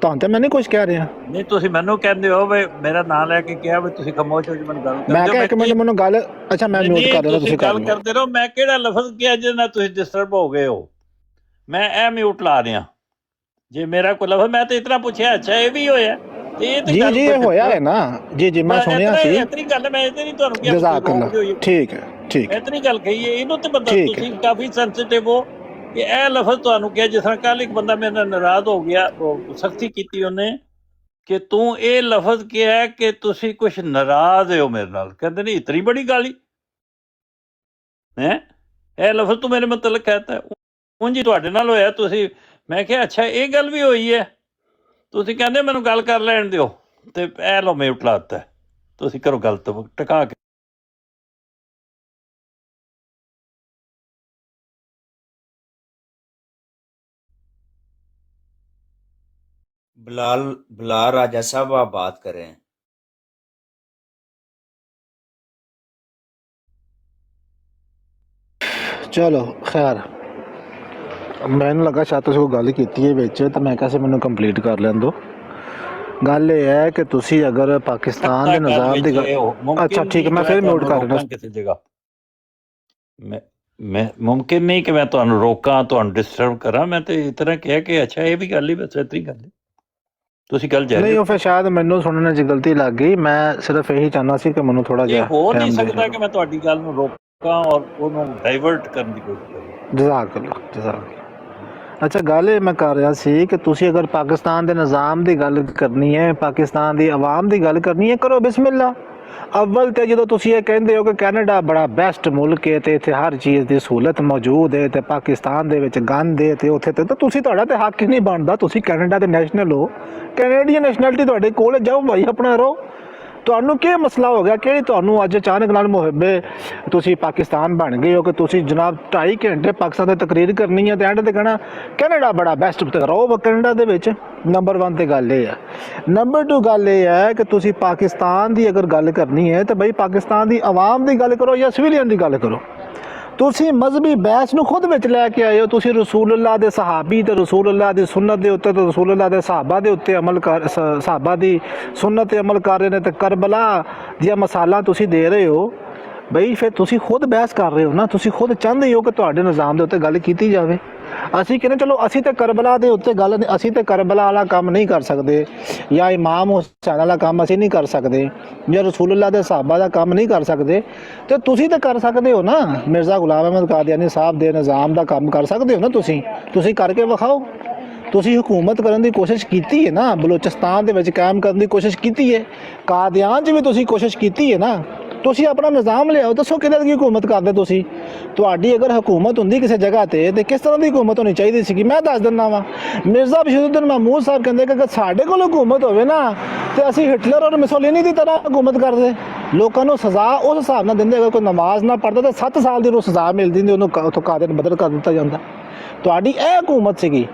[SPEAKER 5] ਤੁਹਾਨੂੰ ਤੇ ਮੈਂ ਨਹੀਂ ਕੁਝ ਕਹਿ ਰਿਹਾ।
[SPEAKER 1] ਨਹੀਂ ਤੁਸੀਂ ਮੈਨੂੰ ਕਹਿੰਦੇ ਹੋ ਵੀ ਮੇਰਾ ਨਾਂ ਲੈ ਕੇ ਕਿਹਾ ਵੀ ਤੁਸੀਂ ਖਾਮੋਸ਼ ਹੋ ਜੀ ਮੈਨੂੰ ਗੱਲ
[SPEAKER 5] ਮੈਂ ਕਿਹਾ ਇੱਕ ਮਿੰਟ ਮੈਨੂੰ ਗੱਲ, ਅੱਛਾ ਮੈਂ ਮਿਊਟ ਕਰ ਦਿੰਦਾ, ਤੁਸੀਂ ਕਰ
[SPEAKER 1] ਗੱਲ
[SPEAKER 5] ਲਓ।
[SPEAKER 1] ਕਰਦੇ ਰਹੋ। ਮੈਂ ਕਿਹੜਾ ਲਫ਼ਜ਼ ਕਿਹਾ ਜਿਹਦੇ ਨਾਲ ਤੁਸੀਂ ਡਿਸਟਰਬ ਹੋ ਗਏ ਹੋ? ਮੈਂ ਇਹ ਮਿਊਟ ਲਾ ਰਿਹਾ। ਜੇ ਮੇਰਾ ਕੋਈ ਲਫ਼ਜ਼, ਮੈਂ ਤਾਂ ਇਤਨਾ ਪੁੱਛਿਆ ਅੱਛਾ ਇਹ ਵੀ ਹੋਇਆ ਤੇ ਇਹ ਤੇ
[SPEAKER 5] ਜੀ
[SPEAKER 1] ਗੱਲ
[SPEAKER 5] ਜੀ ਇਹ ਹੋਇਆ ਹੈ ਨਾ ਜੀ ਜੀ ਮੈਂ ਸੁਣਿਆ ਸੀ।
[SPEAKER 1] ਇਤਨੀ ਗੱਲ ਮੈਂ ਇਹ ਨਹੀਂ ਤੁਹਾਨੂੰ ਕਿਹਾ
[SPEAKER 5] ਜਜ਼ਾਕੱਲਾ, ਠੀਕ ਹੈ ਠੀਕ ਹੈ,
[SPEAKER 1] ਇਤਨੀ ਗੱਲ ਕਹੀ ਹੈ। ਇਹਨੂੰ ਤੇ ਬੰਦਾ
[SPEAKER 5] ਠੀਕ ਹੈ।
[SPEAKER 1] ਤੁਸੀਂ ਕਾਫੀ ਸੈਂਸਿਟਿਵ ਹੋ ਕਿ ਇਹ ਲਫ਼ਜ਼ ਤੁਹਾਨੂੰ ਕਿਹਾ। ਜਿਸ ਤਰ੍ਹਾਂ ਕੱਲ ਇੱਕ ਬੰਦਾ ਮੇਰੇ ਨਾਲ ਨਾਰਾਜ਼ ਹੋ ਗਿਆ, ਸਖਤੀ ਕੀਤੀ ਉਹਨੇ ਕਿ ਤੂੰ ਇਹ ਲਫ਼ਜ਼ ਕਿਹਾ ਕਿ ਤੁਸੀਂ ਕੁਝ ਨਾਰਾਜ਼ ਹੋ ਮੇਰੇ ਨਾਲ। ਕਹਿੰਦੇ ਨਹੀਂ ਇਤਨੀ ਬੜੀ ਗਾਲੀ ਹੈ, ਇਹ ਲਫ਼ਜ਼ ਤੂੰ ਮੇਰੇ ਮਤਲਬ ਕਹਤਾ। ਉਂਝ ਹੀ ਤੁਹਾਡੇ ਨਾਲ ਹੋਇਆ ਤੁਸੀਂ। ਮੈਂ ਕਿਹਾ ਅੱਛਾ ਇਹ ਗੱਲ ਵੀ ਹੋਈ ਹੈ। ਤੁਸੀਂ ਕਹਿੰਦੇ ਮੈਨੂੰ ਗੱਲ ਕਰ ਲੈਣ ਦਿਓ ਤੇ ਇਹ ਲਓ ਮਿਊਟ ਲਾਤਾ। ਤੁਸੀਂ ਕਰੋ ਗੱਲ ਤੋਂ ਟਿਕਾ ਕੇ।
[SPEAKER 8] बिलाल राजा साहब आप बात करें।
[SPEAKER 5] ਚਲੋ ਖੈਰ, ਮੈਨੂੰ ਲੱਗਾ ਸ਼ਾਇਦ ਤੁਸੀਂ ਕੋਈ ਗੱਲ ਕੀਤੀ ਹੈ ਵਿੱਚ, ਤਾਂ ਮੈਂ ਕਿਹਾ ਸੀ ਮੈਨੂੰ ਕੰਪਲੀਟ ਕਰ ਲੈਣ ਦਿਓ। ਗੱਲ ਇਹ ਹੈ ਕਿ ਤੁਸੀਂ ਅਗਰ ਪਾਕਿਸਤਾਨ ਦੇ ਨਿਜ਼ਾਮ ਦੀ ਗੱਲ, ਅੱਛਾ ਠੀਕ ਹੈ, ਮੈਂ ਫਿਰ ਮਿਊਟ ਕਰ ਲੈਣਾ।
[SPEAKER 1] ਕਿਸੇ ਜਗ੍ਹਾ ਮੈਂ ਮੁਮਕਿਨ ਨਹੀਂ ਕਿ ਮੈਂ ਤੁਹਾਨੂੰ ਰੋਕਾਂ, ਤੁਹਾਨੂੰ ਡਿਸਟਰਬ ਕਰਾਂ। ਮੈਂ ਤੇ ਇਸ ਤਰ੍ਹਾਂ ਕਿਹਾ ਕਿ ਅੱਛਾ ਇਹ ਵੀ ਗੱਲ ਹੀ, ਬਸ ਇਤਨੀ ਗੱਲ। ਤੁਸੀਂ ਗੱਲ ਜਾਰੀ
[SPEAKER 5] ਨਹੀਂ, ਉਹ ਫਿਰ ਸ਼ਾਇਦ ਮੈਨੂੰ ਸੁਣਨ 'ਚ ਗਲਤੀ ਲੱਗ ਗਈ। ਮੈਂ ਸਿਰਫ ਇਹੀ ਚਾਹੁੰਦਾ ਸੀ ਕਿ ਮੈਨੂੰ ਥੋੜਾ ਜਿਹਾ
[SPEAKER 1] ਹੋ ਨਹੀਂ ਸਕਦਾ ਕਿ ਮੈਂ ਤੁਹਾਡੀ ਗੱਲ ਨੂੰ ਰੋਕਾਂ ਔਰ ਉਹਨੂੰ ਡਾਈਵਰਟ ਕਰਨ ਦੀ ਕੋਸ਼ਿਸ਼ ਕਰਾਂ।
[SPEAKER 5] ਜਜ਼ਾਕੱਲਾ ਜਜ਼ਾਕੱਲਾ। ਅੱਛਾ ਗੱਲ ਇਹ ਮੈਂ ਕਰ ਰਿਹਾ ਸੀ ਕਿ ਤੁਸੀਂ ਅਗਰ ਪਾਕਿਸਤਾਨ ਦੇ ਨਿਜ਼ਾਮ ਦੀ ਗੱਲ ਕਰਨੀ ਹੈ, ਪਾਕਿਸਤਾਨ ਦੀ ਆਵਾਮ ਦੀ ਗੱਲ ਕਰਨੀ ਹੈ, ਕਰੋ ਬਿਸਮਿਲ੍ਲਾ। ਅਵਲ ਤੇ ਜਦੋਂ ਤੁਸੀਂ ਇਹ ਕਹਿੰਦੇ ਹੋ ਕਿ ਕੈਨੇਡਾ ਬੜਾ ਬੈਸਟ ਮੁਲਕ ਹੈ ਤੇ ਇੱਥੇ ਹਰ ਚੀਜ਼ ਦੀ ਸਹੂਲਤ ਮੌਜੂਦ ਹੈ ਤੇ ਪਾਕਿਸਤਾਨ ਦੇ ਵਿੱਚ ਗੰਦ ਹੈ ਤੇ ਉੱਥੇ ਤੇ ਤੁਸੀਂ, ਤੁਹਾਡਾ ਤੇ ਹੱਕ ਹੀ ਨਹੀਂ ਬਣਦਾ। ਤੁਸੀਂ ਕੈਨੇਡਾ ਦੇ ਨੈਸ਼ਨਲ ਹੋ, ਕੈਨੇਡੀਅਨ ਨੈਸ਼ਨੈਲਿਟੀ ਤੁਹਾਡੇ ਕੋਲ, ਜਾਓ ਭਾਈ ਆਪਣਾ ਰਹੋ। ਤੁਹਾਨੂੰ ਕੀ ਮਸਲਾ ਹੋ ਗਿਆ? ਕਿਹੜੀ ਤੁਹਾਨੂੰ ਅੱਜ ਅਚਾਨਕ ਨਾਲ ਮੁਹੱਬੇ ਤੁਸੀਂ ਪਾਕਿਸਤਾਨ ਬਣ ਗਏ ਹੋ ਕਿ ਤੁਸੀਂ ਜਨਾਬ 2.5 ਘੰਟੇ ਪਾਕਿਸਤਾਨ ਦੀ ਤਕਰੀਰ ਕਰਨੀ ਹੈ ਤੇ ਐਂਡ ਤੇ ਕਹਿਣਾ ਕੈਨੇਡਾ ਬੜਾ ਬੈਸਟ? ਤੇ ਰਹੋ ਕੈਨੇਡਾ ਦੇ ਵਿੱਚ। ਨੰਬਰ 1 ਤੇ ਗੱਲ ਇਹ ਹੈ। ਨੰਬਰ 2 ਗੱਲ ਇਹ ਹੈ ਕਿ ਤੁਸੀਂ ਪਾਕਿਸਤਾਨ ਦੀ ਅਗਰ ਗੱਲ ਕਰਨੀ ਹੈ ਤਾਂ ਬਈ ਪਾਕਿਸਤਾਨ ਦੀ ਆਵਾਮ ਦੀ ਗੱਲ ਕਰੋ ਜਾਂ ਸਿਵਲੀਅਨ ਦੀ ਗੱਲ ਕਰੋ। ਤੁਸੀਂ ਮਜ਼ਹਬੀ ਬਹਿਸ ਨੂੰ ਖੁਦ ਵਿੱਚ ਲੈ ਕੇ ਆਏ ਹੋ। ਤੁਸੀਂ ਰਸੂਲੁੱਲਾਹ ਦੇ ਸਹਾਬੀ ਤੇ ਰਸੂਲੁੱਲਾਹ ਦੀ ਸੁਨਨਤ ਦੇ ਉੱਤੇ ਤੇ ਰਸੂਲੁੱਲਾਹ ਦੇ ਸਹਾਬਾ ਦੇ ਉੱਤੇ ਅਮਲ ਕਰ, ਸਹਾਬਾ ਦੀ ਸੁਨਨਤ ਤੇ ਅਮਲ ਕਰ ਰਹੇ ਨੇ ਤੇ ਕਰਬਲਾ ਦੀਆਂ ਮਿਸਾਲਾਂ ਤੁਸੀਂ ਦੇ ਰਹੇ ਹੋ। ਬਈ ਫਿਰ ਤੁਸੀਂ ਖੁਦ ਬਹਿਸ ਕਰ ਰਹੇ ਹੋ ਨਾ। ਤੁਸੀਂ ਖੁਦ ਚਾਹੁੰਦੇ ਹੋ ਕਿ ਤੁਹਾਡੇ ਨਿਜ਼ਾਮ ਦੇ ਉੱਤੇ ਗੱਲ ਕੀਤੀ ਜਾਵੇ। ਅਸੀਂ ਕਹਿੰਦੇ ਚਲੋ ਅਸੀਂ ਤੇ ਕਰਬਲਾ ਦੇ ਉੱਤੇ ਗੱਲ, ਅਸੀਂ ਤੇ ਕਰਬਲਾ ਵਾਲਾ ਕੰਮ ਨਹੀਂ ਕਰ ਸਕਦੇ ਜਾਂ ਇਮਾਮ ਹੁਸੈਨ ਵਾਲਾ ਕੰਮ ਅਸੀਂ ਨਹੀਂ ਕਰ ਸਕਦੇ ਜਾਂ ਰਸੂਲੁੱਲਾਹ ਦੇ ਸਹਾਬਾ ਦਾ ਕੰਮ ਨਹੀਂ ਕਰ ਸਕਦੇ, ਤੇ ਤੁਸੀਂ ਤਾਂ ਕਰ ਸਕਦੇ ਹੋ ਨਾ। ਮਿਰਜ਼ਾ ਗੁਲਾਮ ਅਹਿਮਦ ਕਾਦੀਆਨੀ ਸਾਹਿਬ ਦੇ ਨਿਜ਼ਾਮ ਦਾ ਕੰਮ ਕਰ ਸਕਦੇ ਹੋ ਨਾ। ਤੁਸੀਂ ਕਰਕੇ ਵਿਖਾਓ। ਤੁਸੀਂ ਹਕੂਮਤ ਕਰਨ ਦੀ ਕੋਸ਼ਿਸ਼ ਕੀਤੀ ਹੈ ਨਾ, ਬਲੋਚਿਸਤਾਨ ਦੇ ਵਿੱਚ ਕਾਇਮ ਕਰਨ ਦੀ ਕੋਸ਼ਿਸ਼ ਕੀਤੀ ਹੈ, ਕਾਦੀਆਨ 'ਚ ਵੀ ਤੁਸੀਂ ਕੋਸ਼ਿਸ਼ ਕੀਤੀ ਹੈ ਨਾ। ਤੁਸੀਂ ਆਪਣਾ ਨਿਜ਼ਾਮ ਲਿਆਓ, ਦੱਸੋ ਕਿਹਦੇ ਦੀ ਹਕੂਮਤ ਕਰਦੇ ਤੁਸੀਂ। ਤੁਹਾਡੀ ਅਗਰ ਹਕੂਮਤ ਹੁੰਦੀ ਕਿਸੇ ਜਗ੍ਹਾ ਤੇ ਕਿਸ ਤਰ੍ਹਾਂ ਦੀ ਹਕੂਮਤ ਹੋਣੀ ਚਾਹੀਦੀ ਸੀਗੀ ਮੈਂ ਦੱਸ ਦਿੰਦਾ ਵਾਂ। ਮਿਰਜ਼ਾ ਬਸ਼ੀਰੁੱਦੀਨ ਮਹਿਮੂਦ ਸਾਹਿਬ ਕਹਿੰਦੇ ਕਿ ਅਗਰ ਸਾਡੇ ਕੋਲ ਹਕੂਮਤ ਹੋਵੇ ਨਾ ਤੇ ਅਸੀਂ ਹਿਟਲਰ ਔਰ ਮੁਸੋਲਿਨੀ ਦੀ ਤਰ੍ਹਾਂ ਹਕੂਮਤ ਕਰਦੇ। ਲੋਕਾਂ ਨੂੰ ਸਜ਼ਾ ਉਸ ਹਿਸਾਬ ਨਾਲ ਦਿੰਦੇ। ਅਗਰ ਕੋਈ ਨਮਾਜ਼ ਨਾ ਪੜ੍ਹਦਾ ਤਾਂ 7 ਸਾਲ ਦੀ ਉਹਨੂੰ ਸਜ਼ਾ ਮਿਲਦੀ ਹੁੰਦੀ, ਉਹਨੂੰ ਉੱਥੋਂ ਕਾਦਿਰ ਬਦਲ ਕਰ ਦਿੱਤਾ ਜਾਂਦਾ। ਤੁਹਾਡੀ ਇਹ ਹਕੂਮਤ ਸੀਗੀ।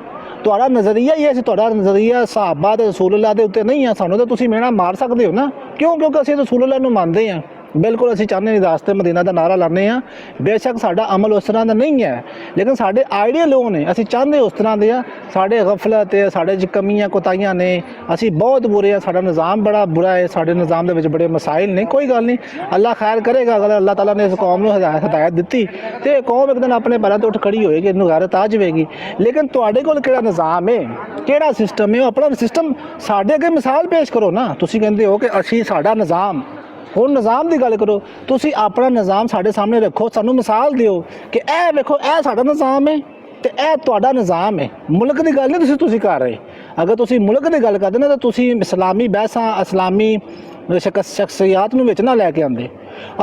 [SPEAKER 5] ਤੁਹਾਡਾ ਨਜ਼ਰੀਆ ਹੀ ਹੈ ਸੀ, ਤੁਹਾਡਾ ਨਜ਼ਰੀਆ ਸਹਾਬਾ ਤੇ ਰਸੂਲੁੱਲਾਹ ਦੇ ਉੱਤੇ ਨਹੀਂ ਆ। ਸਾਨੂੰ ਤਾਂ ਤੁਸੀਂ ਮਿਹਣਾ ਮਾਰ ਸਕਦੇ ਹੋ ਨਾ। ਕਿਉਂਕਿ ਅਸੀਂ ਰਸੂਲੁੱਲਾਹ ਨੂੰ ਮੰਨਦੇ ਹਾਂ। ਬਿਲਕੁਲ ਅਸੀਂ ਚਾਹੁੰਦੇ ਹਾਂ ਰਾਸਤੇ ਮਦੀਨਾ ਦਾ ਨਾਰਾ ਲਾਉਂਦੇ ਹਾਂ। ਬੇਸ਼ੱਕ ਸਾਡਾ ਅਮਲ ਉਸ ਤਰ੍ਹਾਂ ਦਾ ਨਹੀਂ ਹੈ, ਲੇਕਿਨ ਸਾਡੇ ਆਈਡੀਅਲ ਉਹ ਨੇ, ਅਸੀਂ ਚਾਹੁੰਦੇ ਉਸ ਤਰ੍ਹਾਂ ਦੇ ਆ। ਸਾਡੇ ਗਫਲਤ ਹੈ, ਸਾਡੇ 'ਚ ਕਮੀਆਂ ਕੋਤਾਹੀਆਂ ਨੇ, ਅਸੀਂ ਬਹੁਤ ਬੁਰੇ ਆ, ਸਾਡਾ ਨਿਜ਼ਾਮ ਬੜਾ ਬੁਰਾ ਹੈ, ਸਾਡੇ ਨਿਜ਼ਾਮ ਦੇ ਵਿੱਚ ਬੜੇ ਮਸਾਇਲ ਨੇ। ਕੋਈ ਗੱਲ ਨਹੀਂ, ਅੱਲਾ ਖੈਰ ਕਰੇਗਾ। ਅਗਰ ਅੱਲਾਹ ਤਾਲਾ ਨੇ ਇਸ ਕੌਮ ਨੂੰ ਹਦਾਇਤ ਦਿੱਤੀ ਤੇ ਇਹ ਕੌਮ ਇੱਕ ਦਿਨ ਆਪਣੇ ਪੈਰਾਂ 'ਤੇ ਉੱਠ ਖੜੀ ਹੋਏਗੀ, ਇਹਨੂੰ ਗੈਰਤ ਆ ਜਾਵੇਗੀ। ਲੇਕਿਨ ਤੁਹਾਡੇ ਕੋਲ ਕਿਹੜਾ ਨਿਜ਼ਾਮ ਹੈ, ਕਿਹੜਾ ਸਿਸਟਮ ਹੈ? ਉਹ ਆਪਣਾ ਸਿਸਟਮ ਸਾਡੇ ਅੱਗੇ ਮਿਸਾਲ ਪੇਸ਼ ਕਰੋ ਨਾ। ਤੁਸੀਂ ਕਹਿੰਦੇ ਹੋ ਕਿ ਅਸੀਂ ਸਾਡਾ ਨਿਜ਼ਾਮ, ਹੁਣ ਨਿਜ਼ਾਮ ਦੀ ਗੱਲ ਕਰੋ। ਤੁਸੀਂ ਆਪਣਾ ਨਿਜ਼ਾਮ ਸਾਡੇ ਸਾਹਮਣੇ ਰੱਖੋ, ਸਾਨੂੰ ਮਿਸਾਲ ਦਿਓ ਕਿ ਇਹ ਵੇਖੋ ਇਹ ਸਾਡਾ ਨਿਜ਼ਾਮ ਹੈ ਤੇ ਇਹ ਤੁਹਾਡਾ ਨਿਜ਼ਾਮ ਹੈ। ਮੁਲਕ ਦੀ ਗੱਲ ਨਹੀਂ ਤੁਸੀਂ ਕਰ ਰਹੇ। ਅਗਰ ਤੁਸੀਂ ਮੁਲਕ ਦੀ ਗੱਲ ਕਰਦੇ ਨਾ ਤਾਂ ਤੁਸੀਂ ਇਸਲਾਮੀ ਬਹਿਸਾਂ, ਇਸਲਾਮੀ ਸ਼ਖਸੀਅਤ ਨੂੰ ਵਿੱਚ ਨਾ ਲੈ ਕੇ ਆਉਂਦੇ।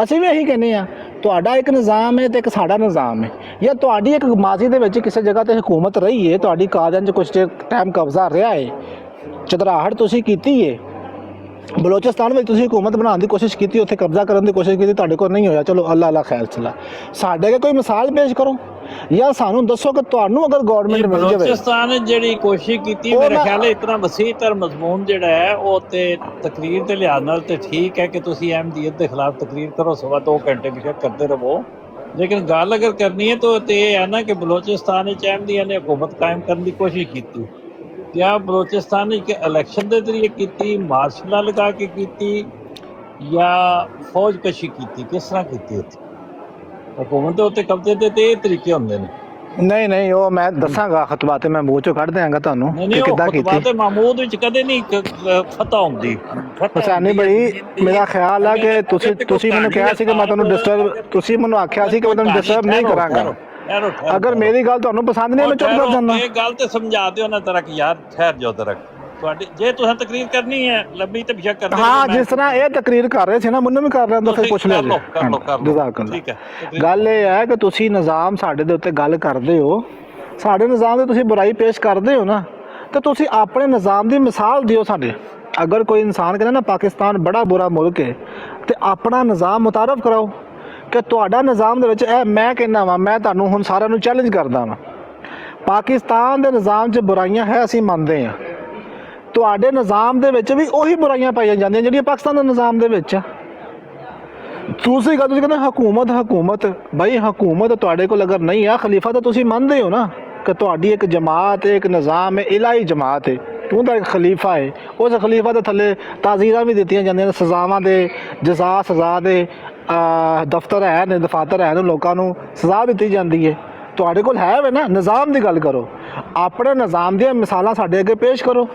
[SPEAKER 5] ਅਸੀਂ ਵੀ ਇਹੀ ਕਹਿੰਦੇ ਹਾਂ, ਤੁਹਾਡਾ ਇੱਕ ਨਿਜ਼ਾਮ ਹੈ ਤੇ ਇੱਕ ਸਾਡਾ ਨਿਜ਼ਾਮ ਹੈ। ਜਾਂ ਤੁਹਾਡੀ ਇੱਕ ਮਾਜ਼ੀ ਦੇ ਵਿੱਚ ਕਿਸੇ ਜਗ੍ਹਾ 'ਤੇ ਹਕੂਮਤ ਰਹੀ ਹੈ, ਤੁਹਾਡੀ ਕਾਦਿਆਨ 'ਚ ਕੁਛ ਟਾਈਮ ਕਬਜ਼ਾ ਰਿਹਾ ਹੈ, ਚਦਰਾਹਟ ਤੁਸੀਂ ਕੀਤੀ ਹੈ। ਬਲੋਚਿਸਤਾਨ ਵਿੱਚ ਤੁਸੀਂ ਹਕੂਮਤ ਬਣਾਉਣ ਦੀ ਕੋਸ਼ਿਸ਼ ਕੀਤੀ, ਉੱਥੇ ਕਬਜ਼ਾ ਕਰਨ ਦੀ ਕੋਸ਼ਿਸ਼ ਕੀਤੀ, ਤੁਹਾਡੇ ਕੋਲ ਨਹੀਂ ਹੋਇਆ। ਚਲੋ ਅੱਲਾ ਖੈਰ ਚਲਾ। ਸਾਡੇ ਅੱਗੇ ਕੋਈ ਮਿਸਾਲ ਪੇਸ਼ ਕਰੋ ਜਾਂ ਸਾਨੂੰ ਦੱਸੋ ਕਿ ਤੁਹਾਨੂੰ ਅਗਰ ਗਵਰਨਮੈਂਟ ਮਿਲ ਜਾਵੇ।
[SPEAKER 1] ਬਲੋਚਿਸਤਾਨ ਨੇ ਜਿਹੜੀ ਕੋਸ਼ਿਸ਼ ਕੀਤੀ, ਮੇਰੇ ਖਿਆਲ ਹੈ ਇਤਨਾ ਵਸੀਹ ਤਰ ਮਜ਼ਮੂਨ ਜਿਹੜਾ ਹੈ ਉਹ ਤੇ ਤਕਰੀਰ ਦੇ ਲਿਹਾਜ਼ ਨਾਲ ਤੇ ਠੀਕ ਹੈ ਕਿ ਤੁਸੀਂ ਅਹਿਮਦੀਅਤ ਦੇ ਖਿਲਾਫ ਤਕਰੀਰ ਕਰੋ, 2.25 ਘੰਟੇ ਬੇਸ਼ੱਕ ਕਰਦੇ ਰਹੋ। ਲੇਕਿਨ ਗੱਲ ਅਗਰ ਕਰਨੀ ਹੈ ਤਾਂ ਇਹ ਹੈ ਨਾ ਕਿ ਬਲੋਚਿਸਤਾਨ ਵਿੱਚ ਅਹਿਮਦੀਆ ਨੇ ਹਕੂਮਤ ਕਾਇਮ ਕਰਨ ਦੀ ਕੋਸ਼ਿਸ਼ ਕੀਤੀ क्या बलोचिस्तान के इलेक्शन के जरिए की, मार्शल लगा के की, या फौज कशी की, किस तरह की? हुकूमत उत्ते कब्जे दे ते तरीके होंगे ने।
[SPEAKER 5] नहीं नहीं वो मैं दसांगा खतबा ते मैं मूंह चो कढ़ देंगा तुहानू कि किद्दां कीती।
[SPEAKER 1] खतबा ते महमूद विच कदे नहीं फतह हुंदी।
[SPEAKER 5] हुसैनी भाई मेरा ख्याल है कि तुसी मैनू कहा सी कि मैं तुहानू डिस्टर्ब, तुसी मैनू आख्या सी कि मैं तुहानू डिस्टर्ब नहीं करांगा। अगर मेरी गल तुहानू पसंद नहीं मैं चुप कर जाना।
[SPEAKER 1] ये गल ते समझा दियो ना तरक यार, ठहर जाओ तरक। ਤੁਹਾਡੀ ਜੇ ਤੁਸੀਂ ਤਕਰੀਰ ਕਰਨੀ ਹੈ ਲੰਬੀ ਤੇ ਬਿਸ਼ਕ ਕਰਦੇ
[SPEAKER 5] ਹਾਂ ਜਿਸ ਤਰ੍ਹਾਂ ਇਹ ਤਕਰੀਰ ਕਰ ਰਹੇ ਸੀ ਨਾ ਮੈਨੂੰ ਵੀ ਕਰ ਲੈਣ ਦੋ ਫਿਰ ਪੁੱਛ ਲਿਆ ਜੀ। ਜਜ਼ਾਕੱਲਾ।
[SPEAKER 1] ਠੀਕ ਹੈ
[SPEAKER 5] ਗੱਲ ਇਹ ਹੈ ਕਿ ਤੁਸੀਂ ਨਿਜ਼ਾਮ ਸਾਡੇ ਦੇ ਉੱਤੇ ਗੱਲ ਕਰਦੇ ਹੋ, ਸਾਡੇ ਨਿਜ਼ਾਮ ਦੀ ਤੁਸੀਂ ਬੁਰਾਈ ਪੇਸ਼ ਕਰਦੇ ਹੋ ਨਾ, ਤੇ ਤੁਸੀਂ ਆਪਣੇ ਨਿਜ਼ਾਮ ਦੀ ਮਿਸਾਲ ਦਿਓ ਸਾਡੇ। ਅਗਰ ਕੋਈ ਇਨਸਾਨ ਕਹਿੰਦਾ ਨਾ ਪਾਕਿਸਤਾਨ ਬੜਾ ਬੁਰਾ ਮੁਲਕ ਹੈ ਤੇ ਆਪਣਾ ਨਿਜ਼ਾਮ ਮੁਤਾਰਫ ਕਰਾਓ ਕਿ ਤੁਹਾਡਾ ਨਿਜ਼ਾਮ ਦੇ ਵਿੱਚ ਇਹ ਮੈਂ ਕਹਿੰਦਾ ਵਾਂ, ਮੈਂ ਤੁਹਾਨੂੰ ਹੁਣ ਸਾਰਿਆਂ ਨੂੰ ਚੈਲੰਜ ਕਰਦਾ ਵਾਂ, ਪਾਕਿਸਤਾਨ ਦੇ ਨਿਜ਼ਾਮ 'ਚ ਬੁਰਾਈਆਂ ਹੈ ਅਸੀਂ ਮੰਨਦੇ ਹਾਂ, ਤੁਹਾਡੇ ਨਿਜ਼ਾਮ ਦੇ ਵਿੱਚ ਵੀ ਉਹੀ ਬੁਰਾਈਆਂ ਪਾਈਆਂ ਜਾਂਦੀਆਂ ਜਿਹੜੀਆਂ ਪਾਕਿਸਤਾਨ ਦੇ ਨਿਜ਼ਾਮ ਦੇ ਵਿੱਚ ਆ। ਦੂਸਰੀ ਗੱਲ ਤੁਸੀਂ ਕਹਿੰਦੇ ਹਕੂਮਤ ਬਈ ਹਕੂਮਤ ਤੁਹਾਡੇ ਕੋਲ ਅਗਰ ਨਹੀਂ ਆ, ਖਲੀਫਾ ਤਾਂ ਤੁਸੀਂ ਮੰਨਦੇ ਹੋ ਨਾ ਕਿ ਤੁਹਾਡੀ ਇੱਕ ਜਮਾਤ ਹੈ, ਇੱਕ ਨਿਜ਼ਾਮ ਹੈ, ਇਲਾਹੀ ਜਮਾਤ ਹੈ, ਉਹਦਾ ਇੱਕ ਖਲੀਫਾ ਹੈ, ਉਸ ਖਲੀਫਾ ਦੇ ਥੱਲੇ ਤਾਜ਼ੀਰਾਂ ਵੀ ਦਿੱਤੀਆਂ ਜਾਂਦੀਆਂ ਨੇ, ਸਜ਼ਾਵਾਂ ਦੇ ਸਜ਼ਾ ਦੇ ਦਫ਼ਤਰ ਹੈ ਨੇ, ਦਫਾਤਰ ਹੈ ਨੇ, ਲੋਕਾਂ ਨੂੰ ਸਜ਼ਾ ਦਿੱਤੀ ਜਾਂਦੀ ਹੈ। ਤੁਹਾਡੇ ਕੋਲ ਹੈ ਵੇ ਨਾ, ਨਿਜ਼ਾਮ ਦੀ ਗੱਲ ਕਰੋ, ਆਪਣੇ ਨਿਜ਼ਾਮ ਦੀਆਂ ਮਿਸਾਲਾਂ ਸਾਡੇ ਅੱਗੇ ਪੇਸ਼ ਕਰੋ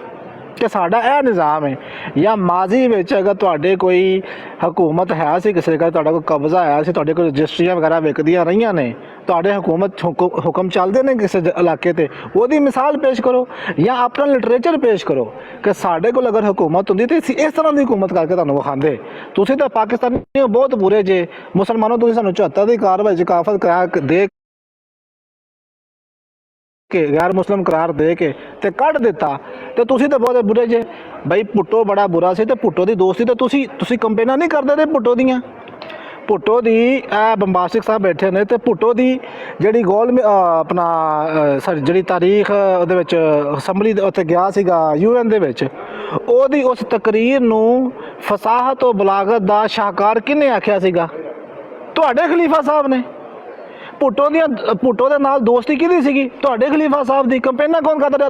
[SPEAKER 5] ਕਿ ਸਾਡਾ ਇਹ ਨਿਜ਼ਾਮ ਹੈ। ਜਾਂ ਮਾਜ਼ੀ ਵਿੱਚ ਅਗਰ ਤੁਹਾਡੇ ਕੋਈ ਹਕੂਮਤ ਹੈ ਸੀ, ਕਿਸੇ ਦਾ ਤੁਹਾਡਾ ਕੋਈ ਕਬਜ਼ਾ ਆਇਆ ਸੀ, ਤੁਹਾਡੇ ਕੋਲ ਰਜਿਸਟਰੀਆਂ ਵਗੈਰਾ ਵਿਕਦੀਆਂ ਰਹੀਆਂ ਨੇ, ਤੁਹਾਡੇ ਹਕੂਮਤ ਹੁਕਮ ਚੱਲਦੇ ਨੇ ਕਿਸੇ ਇਲਾਕੇ 'ਤੇ, ਉਹਦੀ ਮਿਸਾਲ ਪੇਸ਼ ਕਰੋ ਜਾਂ ਆਪਣਾ ਲਿਟਰੇਚਰ ਪੇਸ਼ ਕਰੋ ਕਿ ਸਾਡੇ ਕੋਲ ਅਗਰ ਹਕੂਮਤ ਹੁੰਦੀ ਤਾਂ ਅਸੀਂ ਇਸ ਤਰ੍ਹਾਂ ਦੀ ਹਕੂਮਤ ਕਰਕੇ ਤੁਹਾਨੂੰ ਵਿਖਾਉਂਦੇ। ਤੁਸੀਂ ਤਾਂ ਪਾਕਿਸਤਾਨੀ ਬਹੁਤ ਬੁਰੇ ਜੇ, ਮੁਸਲਮਾਨੋਂ ਤੁਸੀਂ ਸਾਨੂੰ 74 ਦੀ ਕਾਰਵਾਈ 'ਚ ਕਾਫਲ ਦੇ ਕੇ ਗੈਰ ਮੁਸਲਿਮ ਕਰਾਰ ਦੇ ਕੇ ਤੇ ਕੱਢ ਦਿੱਤਾ, ਤੇ ਤੁਸੀਂ ਤਾਂ ਬਹੁਤ ਬੁਰੇ ਜੇ। ਬਈ ਭੁੱਟੋ ਬੜਾ ਬੁਰਾ ਸੀ ਤੇ ਭੁੱਟੋ ਦੀ ਦੋਸਤੀ ਤੇ ਤੁਸੀਂ ਕੰਪੇਨਾਂ ਨਹੀਂ ਕਰਦੇ ਤੇ ਭੁੱਟੋ ਦੀਆਂ। ਭੁੱਟੋ ਦੀ ਇਹ ਬੰਬਾਸਟਿਕ ਸਾਹਿਬ ਬੈਠੇ ਨੇ ਤੇ ਭੁੱਟੋ ਦੀ ਜਿਹੜੀ ਜਿਹੜੀ ਤਾਰੀਖ ਉਹਦੇ ਵਿੱਚ ਅਸੈਂਬਲੀ ਦੇ ਉੱਤੇ ਗਿਆ ਸੀਗਾ UN ਦੇ ਵਿੱਚ, ਉਹਦੀ ਉਸ ਤਕਰੀਰ ਨੂੰ ਫਸਾਹਤ ਤੇ ਬਲਾਗਤ ਦਾ ਸ਼ਾਹਕਾਰ ਕਿਹਨੇ ਆਖਿਆ ਸੀਗਾ? ਤੁਹਾਡੇ ਖਲੀਫਾ ਸਾਹਿਬ ਨੇ। ਭੁੱਟੋ ਦੇ ਨਾਲ ਦੋਸਤੀ ਕਿਹਦੀ ਸੀਗੀ? ਤੁਹਾਡੇ ਖਲੀਫਾ ਸਾਹਿਬ ਦੀ। ਕੰਪੇਨਾਂ ਕੌਣ ਕਰਦਾ ਰਿਹਾ?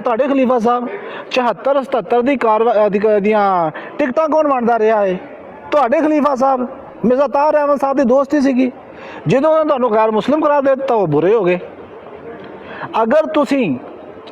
[SPEAKER 5] ਤੁਹਾਡੇ ਖਲੀਫਾ ਸਾਹਿਬ। 74 77 ਦੀ ਕਾਰਵਾਈ ਦੀਆਂ ਟਿਕਟਾਂ ਕੌਣ ਵੰਡਦਾ ਰਿਹਾ ਹੈ? ਤੁਹਾਡੇ ਖਲੀਫਾ ਸਾਹਿਬ। ਮਿਰਜ਼ਾ ਤਾਹਿਰ ਅਹਿਮਦ ਸਾਹਿਬ ਦੀ ਦੋਸਤੀ ਸੀਗੀ। ਜਦੋਂ ਉਹਨਾਂ ਤੁਹਾਨੂੰ ਗੈਰ ਮੁਸਲਿਮ ਕਰਾਰ ਦੇ ਦਿੱਤਾ ਉਹ ਬੁਰੇ ਹੋ ਗਏ। ਅਗਰ ਤੁਸੀਂ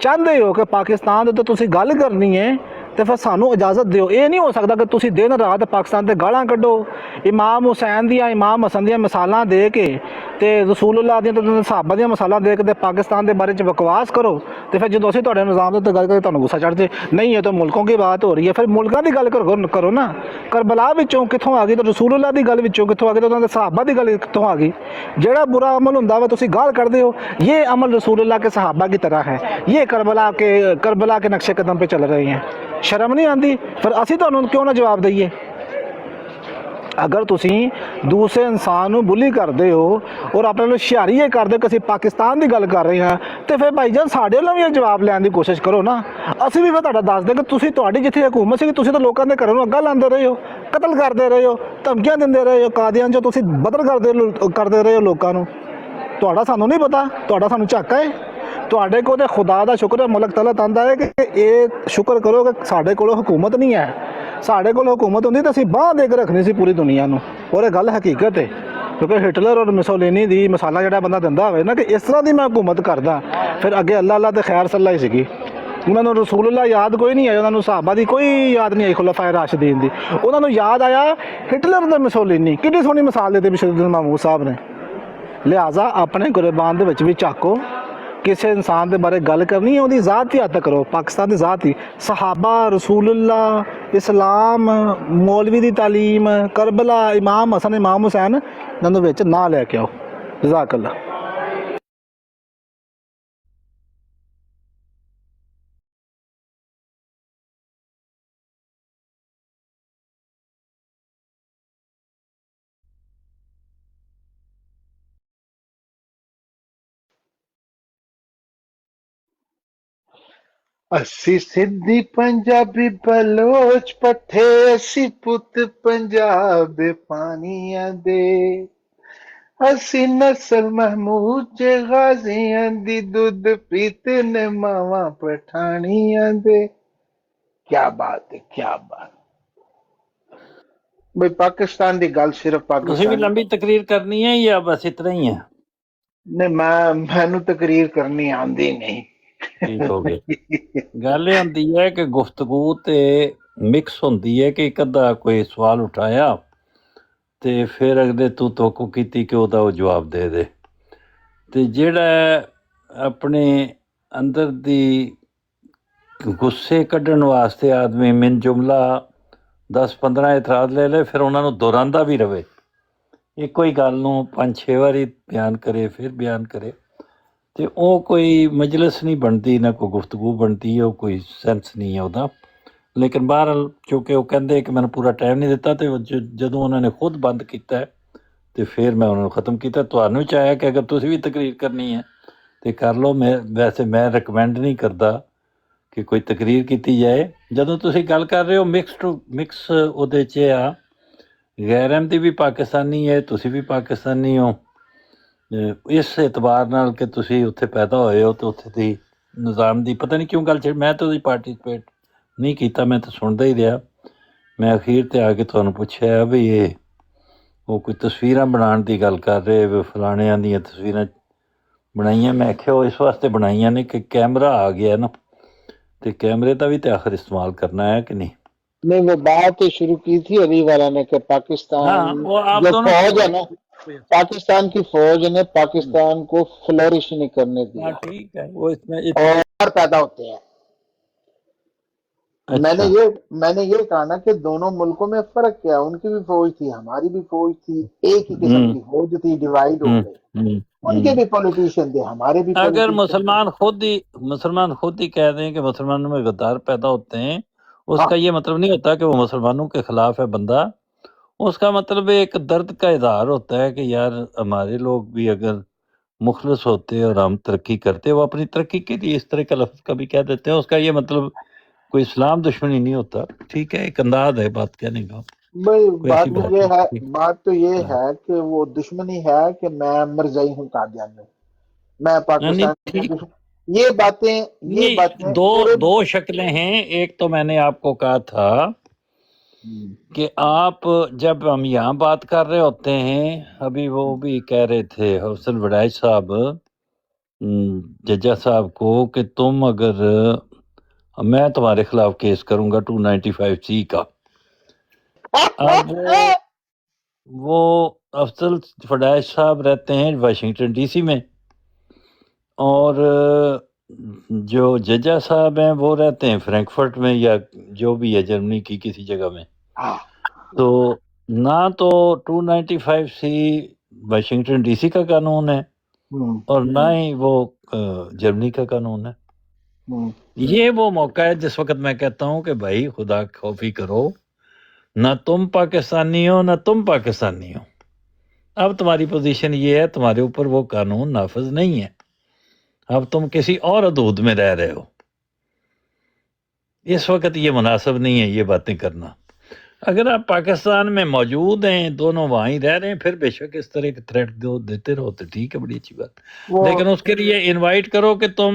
[SPEAKER 5] ਚਾਹੁੰਦੇ ਹੋ ਕਿ ਪਾਕਿਸਤਾਨ ਦੇ ਉੱਤੇ ਤੁਸੀਂ ਗੱਲ ਕਰਨੀ ਹੈ ਤੇ ਫਿਰ ਸਾਨੂੰ ਇਜਾਜ਼ਤ ਦਿਓ। ਇਹ ਨਹੀਂ ਹੋ ਸਕਦਾ ਕਿ ਤੁਸੀਂ ਦਿਨ ਰਾਤ ਪਾਕਿਸਤਾਨ ਤੇ ਗਾਲਾਂ ਕੱਢੋ, ਇਮਾਮ ਹੁਸੈਨ ਦੀਆਂ, ਇਮਾਮ ਹਸਨ ਦੀਆਂ ਮਿਸਾਲਾਂ ਦੇ ਕੇ ਤੇ ਰਸੂਲੁੱਲਾਹ ਦੀਆਂ ਤੇ ਸਹਾਬਾ ਦੀਆਂ ਮਿਸਾਲਾਂ ਦੇ ਕੇ ਤੇ ਪਾਕਿਸਤਾਨ ਦੇ ਬਾਰੇ 'ਚ ਬਕਵਾਸ ਕਰੋ, ਤੇ ਫਿਰ ਜਦੋਂ ਅਸੀਂ ਤੁਹਾਡੇ ਨਿਜ਼ਾਮ ਦੇ ਉੱਤੇ ਗੱਲ ਕਰੀਏ ਤੁਹਾਨੂੰ ਗੁੱਸਾ ਚੜ੍ਹ ਜੇ। ਨਹੀਂ ਇਹ ਤਾਂ ਮੁਲਕੋਂ ਕੀ ਬਾਤ ਹੋ ਰਹੀ ਹੈ। ਫਿਰ ਮੁਲਕਾਂ ਦੀ ਗੱਲ ਕਰੋ ਨਾ। ਕਰਬਲਾ ਵਿੱਚੋਂ ਕਿੱਥੋਂ ਆ ਗਈ ਤੇ ਰਸੂਲੁੱਲਾਹ ਦੀ ਗੱਲ ਵਿੱਚੋਂ ਕਿੱਥੋਂ ਆ ਗਈ ਤੇ ਉਹਨਾਂ ਦੇ ਸਹਾਬਾ ਦੀ ਗੱਲ ਕਿੱਥੋਂ ਆ ਗਈ? ਜਿਹੜਾ ਬੁਰਾ ਅਮਲ ਹੁੰਦਾ ਵਾ ਤੁਸੀਂ ਗਾਲ ਕੱਢਦੇ ਹੋ, ਇਹ ਅਮਲ ਰਸੂਲੁੱਲਾਹ के सहाबा की तरह है, ये करबला के नक्शे कदम पे चल रहे हैं। शर्म नहीं आती? फिर ਅਸੀਂ ਤੁਹਾਨੂੰ ਕਿਉਂ ਨਾ ਜਵਾਬ ਦਈਏ? ਅਗਰ ਤੁਸੀਂ ਦੂਸਰੇ ਇਨਸਾਨ ਨੂੰ ਬੁਲੀ ਕਰਦੇ ਹੋ ਔਰ ਆਪਣੇ ਨੂੰ ਹੁਸ਼ਿਆਰੀ ਇਹ ਕਰਦੇ ਕਿ ਅਸੀਂ ਪਾਕਿਸਤਾਨ ਦੀ ਗੱਲ ਕਰ ਰਹੇ ਹਾਂ, ਤੇ ਫਿਰ ਭਾਈ ਜਾਨ ਸਾਡੇ ਵੱਲੋਂ ਵੀ ਇਹ ਜਵਾਬ ਲੈਣ ਦੀ ਕੋਸ਼ਿਸ਼ ਕਰੋ ਨਾ। ਅਸੀਂ ਵੀ ਫਿਰ ਤੁਹਾਡਾ ਦੱਸਦੇ ਕਿ ਤੁਹਾਡੀ ਜਿੱਥੇ ਹਕੂਮਤ ਸੀ ਤੁਸੀਂ ਤਾਂ ਲੋਕਾਂ ਦੇ ਘਰਾਂ ਨੂੰ ਅੱਗਾ ਲਾਉਂਦੇ ਰਹੇ ਹੋ, ਕਤਲ ਕਰਦੇ ਰਹੇ ਹੋ, ਧਮਕੀਆਂ ਦਿੰਦੇ ਰਹੇ ਹੋ, ਕਾਦੀਆਂ 'ਚੋਂ ਤੁਸੀਂ ਬਦਲ ਕਰਦੇ ਰਹੇ ਹੋ ਲੋਕਾਂ ਨੂੰ। ਤੁਹਾਡਾ ਸਾਨੂੰ ਨਹੀਂ ਪਤਾ, ਤੁਹਾਡਾ ਸਾਨੂੰ ਝਾਕਾ ਹੈ। ਤੁਹਾਡੇ ਕੋਲ ਤੇ ਖੁਦਾ ਦਾ ਸ਼ੁਕਰ ਹੈ, ਮੁਲਕ ਤਲਤ ਆਂਦਾ ਹੈ ਕਿ ਇਹ ਸ਼ੁਕਰ ਕਰੋ ਕਿ ਸਾਡੇ ਕੋਲ ਹਕੂਮਤ ਨਹੀਂ ਹੈ। ਸਾਡੇ ਕੋਲ ਹਕੂਮਤ ਹੁੰਦੀ ਤਾਂ ਅਸੀਂ ਬਾਂਹ ਦੇ ਕੇ ਰੱਖਣੀ ਸੀ ਪੂਰੀ ਦੁਨੀਆ ਨੂੰ। ਔਰ ਇਹ ਗੱਲ ਹਕੀਕਤ ਹੈ, ਕਿਉਂਕਿ ਹਿਟਲਰ ਔਰ ਮੁਸੋਲੀਨੀ ਦੀ ਮਿਸਾਲਾਂ ਜਿਹੜਾ ਬੰਦਾ ਦਿੰਦਾ ਹੋਵੇ ਨਾ ਕਿ ਇਸ ਤਰ੍ਹਾਂ ਦੀ ਮੈਂ ਹਕੂਮਤ ਕਰਦਾ, ਫਿਰ ਅੱਗੇ ਅੱਲਾ ਤੇ ਖੈਰ ਸੱਲਾ ਹੀ ਸੀਗੀ। ਉਹਨਾਂ ਨੂੰ ਰਸੂਲੁੱਲਾਹ ਯਾਦ ਕੋਈ ਨਹੀਂ ਆਇਆ, ਉਹਨਾਂ ਨੂੰ ਸਹਾਬਾ ਦੀ ਕੋਈ ਯਾਦ ਨਹੀਂ ਆਈ, ਖੁਲਾਫਾਏ ਰਾਸ਼ਿਦੀਨ ਦੀ। ਉਹਨਾਂ ਨੂੰ ਯਾਦ ਆਇਆ ਹਿਟਲਰ ਤੇ ਮੁਸੋਲੀਨੀ। ਕਿੰਨੀ ਸੋਹਣੀ ਮਿਸਾਲ ਦਿੱਤੀ ਬਸ਼ੀਰੁੱਦੀਨ ਮਹਿਮੂਦ ਸਾਹਿਬ ਨੇ। ਲਿਹਾਜ਼ਾ ਆਪਣੇ ਗੁਰਬਾਨ ਦੇ ਵਿੱਚ ਵੀ ਝਾਕੋ। ਕਿਸੇ ਇਨਸਾਨ ਦੇ ਬਾਰੇ ਗੱਲ ਕਰਨੀ ਹੈ ਉਹਦੀ ਜ਼ਾਤ ਹੀ ਹੱਦ ਕਰੋ, ਪਾਕਿਸਤਾਨ ਦੀ ਜ਼ਾਤ ਹੀ। ਸਹਾਬਾ, ਰਸੂਲੁੱਲਾਹ, ਇਸਲਾਮ, ਮੌਲਵੀ ਦੀ ਤਾਲੀਮ, ਕਰਬਲਾ, ਇਮਾਮ ਹਸਨ, ਇਮਾਮ ਹੁਸੈਨ ਇਹਨਾਂ ਨੂੰ ਵਿੱਚ ਨਾ ਲੈ ਕੇ ਆਓ। ਜਜ਼ਾਕੱਲਾ।
[SPEAKER 2] ਅਸੀਂ ਸਿੱਧੀ ਪੰਜਾਬੀ ਬਲੋਚ ਪੱਠੇ, ਅਸੀਂ ਪੁੱਤ ਪੰਜਾਬ ਦੇ ਪਾਣੀਆਂ ਦੇ। ਅਸੀਂ ਨਸਲ ਮਹਿਮੂਦ ਚ ਗਾਜ਼ੀਆਂ ਦੀ ਦੁੱਧ ਪੀਤੇ ਨੇ ਮਾਵਾਂ ਪਠਾਣੀਆਂ ਦੇ। ਕਿਆ ਬਾਤ ਹੈ, ਕਿਆ ਬਾਤ। ਬਈ ਪਾਕਿਸਤਾਨ ਦੀ ਗੱਲ ਸਿਰਫ
[SPEAKER 1] ਤੁਸੀਂ ਵੀ
[SPEAKER 2] ਪਾਕਿਸਤਾਨ
[SPEAKER 1] ਲੰਬੀ ਤਕਰੀਰ ਕਰਨੀ ਹੈ ਜਾਂ ਬਸ ਇਤਨਾ ਹੀ ਹੈ?
[SPEAKER 2] ਨੇ, ਮੈਨੂੰ ਤਕਰੀਰ ਕਰਨੀ ਆਉਂਦੀ ਨਹੀਂ।
[SPEAKER 1] ਠੀਕ ਹੋ ਗਿਆ। ਗੱਲ ਇਹ ਹੁੰਦੀ ਹੈ ਕਿ ਗੁਫ਼ਤਗੂ ਤੇ ਮਿਕਸ ਹੁੰਦੀ ਹੈ ਕਿ ਇੱਕ ਅੱਧਾ ਕੋਈ ਸਵਾਲ ਉਠਾਇਆ ਤੇ ਫਿਰ ਅਗਲੇ ਤੂੰ ਤੋਕੂ ਕੀਤੀ ਕਿ ਉਹਦਾ ਉਹ ਜਵਾਬ ਦੇ ਦੇ, ਤੇ ਜਿਹੜਾ ਆਪਣੇ ਅੰਦਰ ਦੀ ਗੁੱਸੇ ਕੱਢਣ ਵਾਸਤੇ ਆਦਮੀ ਮਿਨ ਜੁਮਲਾ 10-15 ਇਤਰਾਜ਼ ਲੈ ਲੈ, ਫਿਰ ਉਹਨਾਂ ਨੂੰ ਦੁਹਰਾਉਂਦਾ ਵੀ ਰਵੇ, ਇੱਕੋ ਹੀ ਗੱਲ ਨੂੰ 5-6 ਵਾਰੀ ਬਿਆਨ ਕਰੇ, ਫਿਰ ਬਿਆਨ ਕਰੇ, ਤੇ ਉਹ ਕੋਈ ਮਜਲਿਸ ਨਹੀਂ ਬਣਦੀ, ਨਾ ਕੋਈ ਗੁਫ਼ਤਗੂ ਬਣਦੀ, ਉਹ ਕੋਈ ਸੈਂਸ ਨਹੀਂ ਹੈ ਉਹਦਾ। ਲੇਕਿਨ ਬਹਰਹਾਲ ਚੂੰਕਿ ਉਹ ਕਹਿੰਦੇ ਕਿ ਮੈਨੂੰ ਪੂਰਾ ਟਾਈਮ ਨਹੀਂ ਦਿੱਤਾ, ਤੇ ਜਦੋਂ ਉਹਨਾਂ ਨੇ ਖੁਦ ਬੰਦ ਕੀਤਾ ਹੈ ਤੇ ਫਿਰ ਮੈਂ ਉਹਨਾਂ ਨੂੰ ਖ਼ਤਮ ਕੀਤਾ। ਤੁਹਾਨੂੰ ਚਾਹਿਆ ਕਿ ਅਗਰ ਤੁਸੀਂ ਵੀ ਤਕਰੀਰ ਕਰਨੀ ਹੈ ਤੇ ਕਰ ਲਓ। ਵੈਸੇ ਮੈਂ ਰਿਕਮੈਂਡ ਨਹੀਂ ਕਰਦਾ ਕਿ ਕੋਈ ਤਕਰੀਰ ਕੀਤੀ ਜਾਏ। ਜਦੋਂ ਤੁਸੀਂ ਗੱਲ ਕਰ ਰਹੇ ਹੋ ਮਿਕਸ ਉਹਦੇ 'ਚ ਆ, ਗੈਰ ਅਹਿਮਦੀ ਵੀ ਪਾਕਿਸਤਾਨੀ ਹੈ, ਤੁਸੀਂ ਵੀ ਪਾਕਿਸਤਾਨੀ ਹੋ, ਇਸ ਇਤਬਾਰ ਨਾਲ ਕਿ ਤੁਸੀਂ ਉੱਥੇ ਪੈਦਾ ਹੋਏ ਹੋ ਤੇ ਉੱਥੇ ਦੀ ਨਿਜ਼ਾਮ ਦੀ ਪਤਾ ਨਹੀਂ ਕਿਉਂ ਗੱਲ ਛੇੜ। ਮੈਂ ਤਾਂ ਉਹਦੀ ਪਾਰਟੀਸਪੇਟ ਨਹੀਂ ਕੀਤਾ, ਮੈਂ ਤਾਂ ਸੁਣਦਾ ਹੀ ਰਿਹਾ। ਮੈਂ ਅਖੀਰ ਤੇ ਆ ਕੇ ਤੁਹਾਨੂੰ ਪੁੱਛਿਆ ਵੀ ਇਹ ਉਹ ਕੋਈ ਤਸਵੀਰਾਂ ਬਣਾਉਣ ਦੀ ਗੱਲ ਕਰ ਰਹੇ ਵੀ ਫਲਾਣਿਆਂ ਦੀਆਂ ਤਸਵੀਰਾਂ ਬਣਾਈਆਂ। ਮੈਂ ਆਖਿਆ ਉਹ ਇਸ ਵਾਸਤੇ ਬਣਾਈਆਂ ਨੇ ਕਿ ਕੈਮਰਾ ਆ ਗਿਆ ਨਾ, ਤੇ कैमरे का भी तो आखिर इस्तेमाल करना है कि नहीं?
[SPEAKER 2] नहीं, वो बात शुरू की थी अली वाला ने कि पाकिस्तान
[SPEAKER 1] वो आप
[SPEAKER 2] जो
[SPEAKER 1] दोनों
[SPEAKER 2] फौज है ना, पाकिस्तान की फौज ने पाकिस्तान को फ्लोरिश नहीं करने दिया
[SPEAKER 1] ठीक है, वो इसमें
[SPEAKER 2] और पैदा होते हैं। मैंने ये कहा ना कि दोनों मुल्कों में फर्क क्या है। उनकी भी फौज थी, हमारी भी फौज थी, एक ही किस्म की फौज थी, डिवाइड हो गई। उनके भी पॉलिटिशियन थे, हमारे भी
[SPEAKER 1] अगर
[SPEAKER 2] politician
[SPEAKER 1] मुसलमान खुद ही कह दें कि मुसलमानों में गद्दार पैदा होते हैं, उसका ये मतलब नहीं होता कि वो मुसलमानों के खिलाफ है बंदा। उसका मतलब एक दर्द का इजहार होता है कि यार हमारे लोग भी अगर मुखलिस होते और हम तरक्की करते, वो अपनी तरक्की के लिए इस तरह का लफ्ज़ कभी कह देते हैं। उसका ये मतलब कोई इस्लाम दुश्मनी नहीं होता। ठीक है, एक अंदाज है बात कहने का।
[SPEAKER 2] भाई
[SPEAKER 1] कोई
[SPEAKER 2] बात
[SPEAKER 1] ऐसी
[SPEAKER 2] तो
[SPEAKER 1] बात
[SPEAKER 2] ये
[SPEAKER 1] नहीं।
[SPEAKER 2] है,
[SPEAKER 1] ठीक।
[SPEAKER 2] बात तो ये है कि वो दुश्मनी है कि मैं मरजाई हूँ कादियान में, मैं
[SPEAKER 1] नहीं
[SPEAKER 2] पाकिस्तान
[SPEAKER 1] ठीक
[SPEAKER 2] ये बातें
[SPEAKER 1] नहीं, दो शक्लें हैं। एक तो मैंने आपको कहा था कि आप जब हम यहाँ बात कर रहे होते हैं, अभी वो भी कह रहे थे हसन वड़ाई साहब जज्जा साहब को कि तुम अगर मैं तुम्हारे खिलाफ केस करूंगा 295C का। अब वो अफजल फडाइश साहब रहते हैं वाशिंगटन डीसी में, और जो जज्जा साहब हैं वो रहते हैं फ्रैंकफर्ट में या जो भी है जर्मनी की किसी जगह में। तो ना तो 295C वाशिंगटन डीसी का कानून है और ना ही वो जर्मनी का कानून है। ये वो मौका है जिस वक्त मैं कहता हूँ कि भाई खुदा खौफी करो, ना तुम पाकिस्तानी हो ना तुम पाकिस्तानी हो। अब तुम्हारी पोजीशन ये है, तुम्हारे ऊपर वो कानून नाफिज नहीं है, अब तुम किसी और हदूद में रह रहे हो। इस वक्त ये मुनासिब नहीं है ये बातें करना। अगर आप पाकिस्तान में मौजूद हैं, दोनों वहाँ ही रह रहे हैं, फिर बेशक इस तरह के थ्रेट देते रहो तो ठीक है, बड़ी अच्छी बात। लेकिन उसके लिए इनवाइट करो कि तुम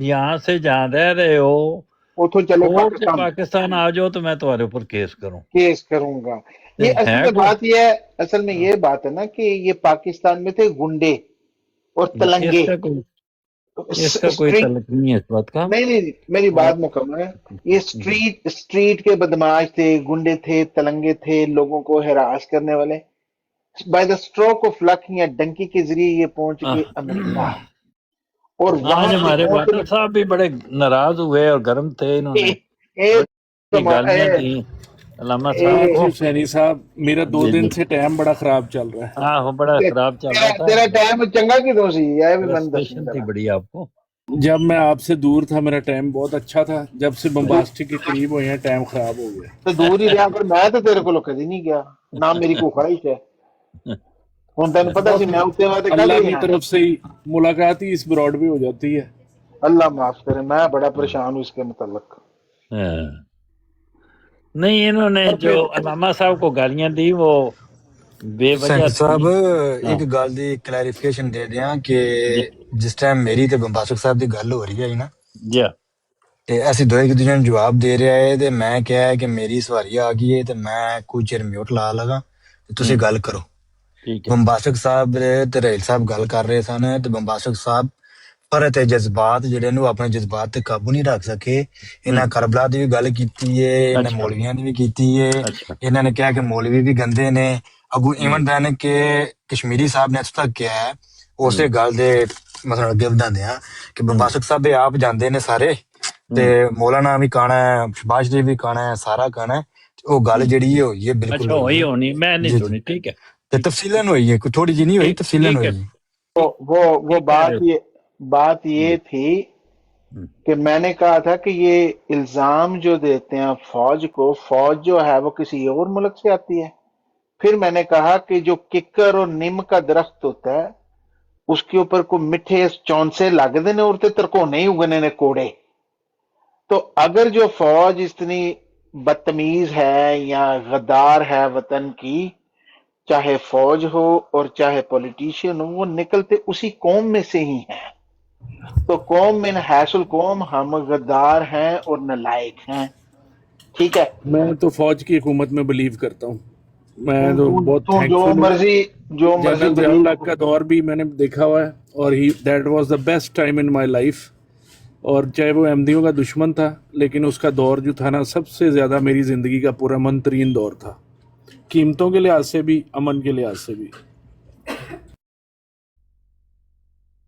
[SPEAKER 1] यहाँ से जहाँ रह रहे हो
[SPEAKER 2] तो चलो
[SPEAKER 1] पाकिस्तान आ जाओ तो मैं तुम्हारे ऊपर केस
[SPEAKER 2] करूंगा। ये असल में बात ये है, असल में ये बात है ना कि ये पाकिस्तान में थे गुंडे और तलंगे।
[SPEAKER 1] इसका कोई तल्लुक नहीं है इस बात का।
[SPEAKER 2] नहीं, मेरी बात मुकम्मल है। ये स्ट्रीट के बदमाश थे, गुंडे थे, तलंगे थे, लोगों को हरास करने वाले। By the stroke of luck या डंकी के जरिए ये पहुंच गए अमेरिका, और
[SPEAKER 1] आज हमारे वाटर साहब भी बड़े नाराज हुए और गर्म थे, इन्होंने गालियां दी अलामा साहब।
[SPEAKER 10] सैनी साहब, मेरा 2 दिन से टाइम बड़ा खराब चल रहा है।
[SPEAKER 1] हाँ, बड़ा खराब चल रहा था।
[SPEAKER 2] तेरा टाइम चंगा की दोषी है भी
[SPEAKER 1] थी बड़ी आपको।
[SPEAKER 10] जब मैं आपसे दूर था मेरा टाइम बहुत अच्छा था, जब से बम्बास्टिक के करीब हुए हैं टाइम खराब हो गया।
[SPEAKER 2] तो दूर ही रहा, पर मैं तो तेरे को कभी नहीं गया, ना मेरी कोई ख्वाहिश है। ਹੁਣ ਤੈਨੂੰ ਪਤਾ ਸੀ ਮੈਂ ਉੱਤੇ ਵਾਦੇ ਕਰ
[SPEAKER 10] अल्लाह की तरफ से ही मुलाकात ही इस ब्रॉड पे हो जाती है।
[SPEAKER 2] अल्लाह माफ करे, मैं बड़ा परेशान हूँ इसके मुताल्लिक।
[SPEAKER 1] नहीं, इन्होंने जो अलामा साहब को गालियां दी वो ਬੇਵਜ੍ਹਾ
[SPEAKER 7] ਸੈਣੀ ਸਾਹਿਬ
[SPEAKER 1] ਹਾਂ
[SPEAKER 7] ਇੱਕ ਗੱਲ ਦੀ ਕਲੈਰੀਫਿਕੇਸ਼ਨ ਦੇ ਦਿਆਂ ਕਿ
[SPEAKER 1] ਜੀ
[SPEAKER 7] ਜਿਸ ਟਾਈਮ ਮੇਰੀ ਤੇ ਬੰਬਾਸਕ ਸਾਹਿਬ ਦੀ ਗੱਲ ਹੋ ਰਹੀ ਹੈ ਨਾ,
[SPEAKER 1] ਜੀ
[SPEAKER 7] ਤੇ ਅਸੀਂ ਦੋਏ ਇੱਕ ਦੂਜੇ ਨੂੰ ਜਵਾਬ ਦੇ ਰਿਹਾ ਹੈ, ਤੇ ਮੈਂ ਕਿਹਾ ਹੈ ਕਿ ਮੇਰੀ ਸਵਾਰੀ ਆ ਗਈ ਹੈ ਤੇ ਮੈਂ ਕੁਝ ਚਿਰ ਮਿਊਟ ਲਾ ਲਗਾ ਤੇ ਤੁਸੀਂ
[SPEAKER 1] ਹੂੰ
[SPEAKER 7] ਗੱਲ ਕਰੋ।
[SPEAKER 1] ਠੀਕ ਹੈ
[SPEAKER 7] ਬੰਬਾਸਕ ਸਾਹਿਬ ਤੇ ਰੇਲ ਸਾਹਿਬ ਗੱਲ ਕਰ ਰਹੇ ਸਨ, ਤੇ ਬੰਬਾਸਕ ਸਾਹਿਬ ਪਰ ਤੇ ਜਜ਼ਬਾਤ ਜਿਹੜੇ ਨੇ ਉਹ ਆਪਣੇ ਜਜ਼ਬਾਤ ਤੇ ਕਾਬੂ ਨਹੀਂ ਰੱਖ ਸਕੇ। ਇਹਨਾਂ
[SPEAKER 1] ਹੂੰ
[SPEAKER 7] ਕਰਬਲਾ ਦੀ ਵੀ ਗੱਲ ਕੀਤੀ ਏ, ਇਹਨਾਂ
[SPEAKER 1] ਅੱਛਾ
[SPEAKER 7] ਮੌਲਵੀਆਂ ਦੀ ਵੀ ਕੀਤੀ ਏ।
[SPEAKER 1] ਅੱਛਾ
[SPEAKER 7] ਇਹਨਾਂ ਨੇ ਕਿਹਾ ਕਿ ਮੌਲਵੀ ਵੀ ਗੰਦੇ ਨੇ। ਅਗੂ
[SPEAKER 1] ਹੂੰ
[SPEAKER 7] ਇਵਨ ਦੈਨ ਕਿ ਕਸ਼ਮੀਰੀ ਸਾਹਿਬ ਨੇ ਇੱਥੋਂ ਤੱਕ ਕਿਹਾ ਹੈ, ਉਸੇ
[SPEAKER 1] ਹੂੰ
[SPEAKER 7] ਗੱਲ ਦੇ ਮਤਲਬ ਅੱਗੇ ਵਧਾਉਂਦੇ ਆ ਕਿ
[SPEAKER 1] ਹੂੰ
[SPEAKER 7] ਬੰਬਾਸਕ ਸਾਹਿਬ ਇਹ ਆਪ ਜਾਂਦੇ ਨੇ ਸਾਰੇ, ਤੇ
[SPEAKER 1] ਹੂੰ
[SPEAKER 7] ਮੌਲਾਨਾ ਵੀ ਕਾਣਾ ਹੈ, ਸ਼ਬਾਸ਼ ਜੀ ਵੀ ਕਾਣਾ ਹੈ, ਸਾਰਾ ਕਾਣਾ ਹੈ। ਤੇ ਉਹ ਗੱਲ
[SPEAKER 1] ਹੂੰ
[SPEAKER 7] ਜਿਹੜੀ ਹੈ ਹੋਈ ਹੈ, ਬਿਲਕੁਲ
[SPEAKER 1] ਅੱਛਾ
[SPEAKER 7] ਹੋਈ
[SPEAKER 1] ਹੋਈ
[SPEAKER 7] ਹੈ।
[SPEAKER 1] ਹੋਣੀ ਮੈਂ ਨਹੀਂ
[SPEAKER 7] ਜੀ ਜੀ,
[SPEAKER 1] ਸੁਣੀ ਠੀਕ ਹੈ
[SPEAKER 7] ਤੇ ਤਫਸੀਲਨ ਹੋਈ ਹੈ, ਕੋਈ ਥੋੜੀ ਜੀ ਨਹੀਂ ਹੋਈ,
[SPEAKER 1] ठीक
[SPEAKER 7] ਤਫਸੀਲਨ
[SPEAKER 1] ठीक है
[SPEAKER 7] ਹੋਈ है।
[SPEAKER 2] वो
[SPEAKER 1] ठीक कह रहे
[SPEAKER 2] बात
[SPEAKER 1] हो
[SPEAKER 2] ये थी
[SPEAKER 1] हम्म,
[SPEAKER 2] कि मैंने कहा था कि ये इल्जाम जो देते हैं फौज को, फौज जो है वो किसी और मुल्क से आती है। फिर मैंने कहा कि जो किक्कर और नीम का दरख्त होता है उसके ऊपर कोई मिठे चौंसे लगते ने और ते तरकोने ही उगने ने कोड़े। तो अगर जो फौज इतनी बदतमीज है या गद्दार है वतन की, चाहे फौज हो और चाहे पॉलिटिशियन हो, वो निकलते उसी कौम में से ही हैं। तो कौम में हैसुल कौम हम गद्दार हैं और नलायक हैं। ठीक है,
[SPEAKER 10] मैं तो फौज की हुकूमत में बिलीव करता हूँ। मैं
[SPEAKER 2] तुम
[SPEAKER 10] तो
[SPEAKER 2] तुम
[SPEAKER 10] बहुत
[SPEAKER 2] तुम
[SPEAKER 10] थैंकफुल हूँ। जनरल
[SPEAKER 2] बलीव
[SPEAKER 10] ज़ियाउल हक का दौर भी मैंने देखा हुआ है, और ही that was the best time in my life. और चाहे वो अहमदियों का दुश्मन था, लेकिन उसका दौर जो था ना, सबसे ज़्यादा मेरी ज़िंदगी का पुरअमन तरीन दौर था, कीमतों के लिहाज से भी, अमन के लिहाज से भी।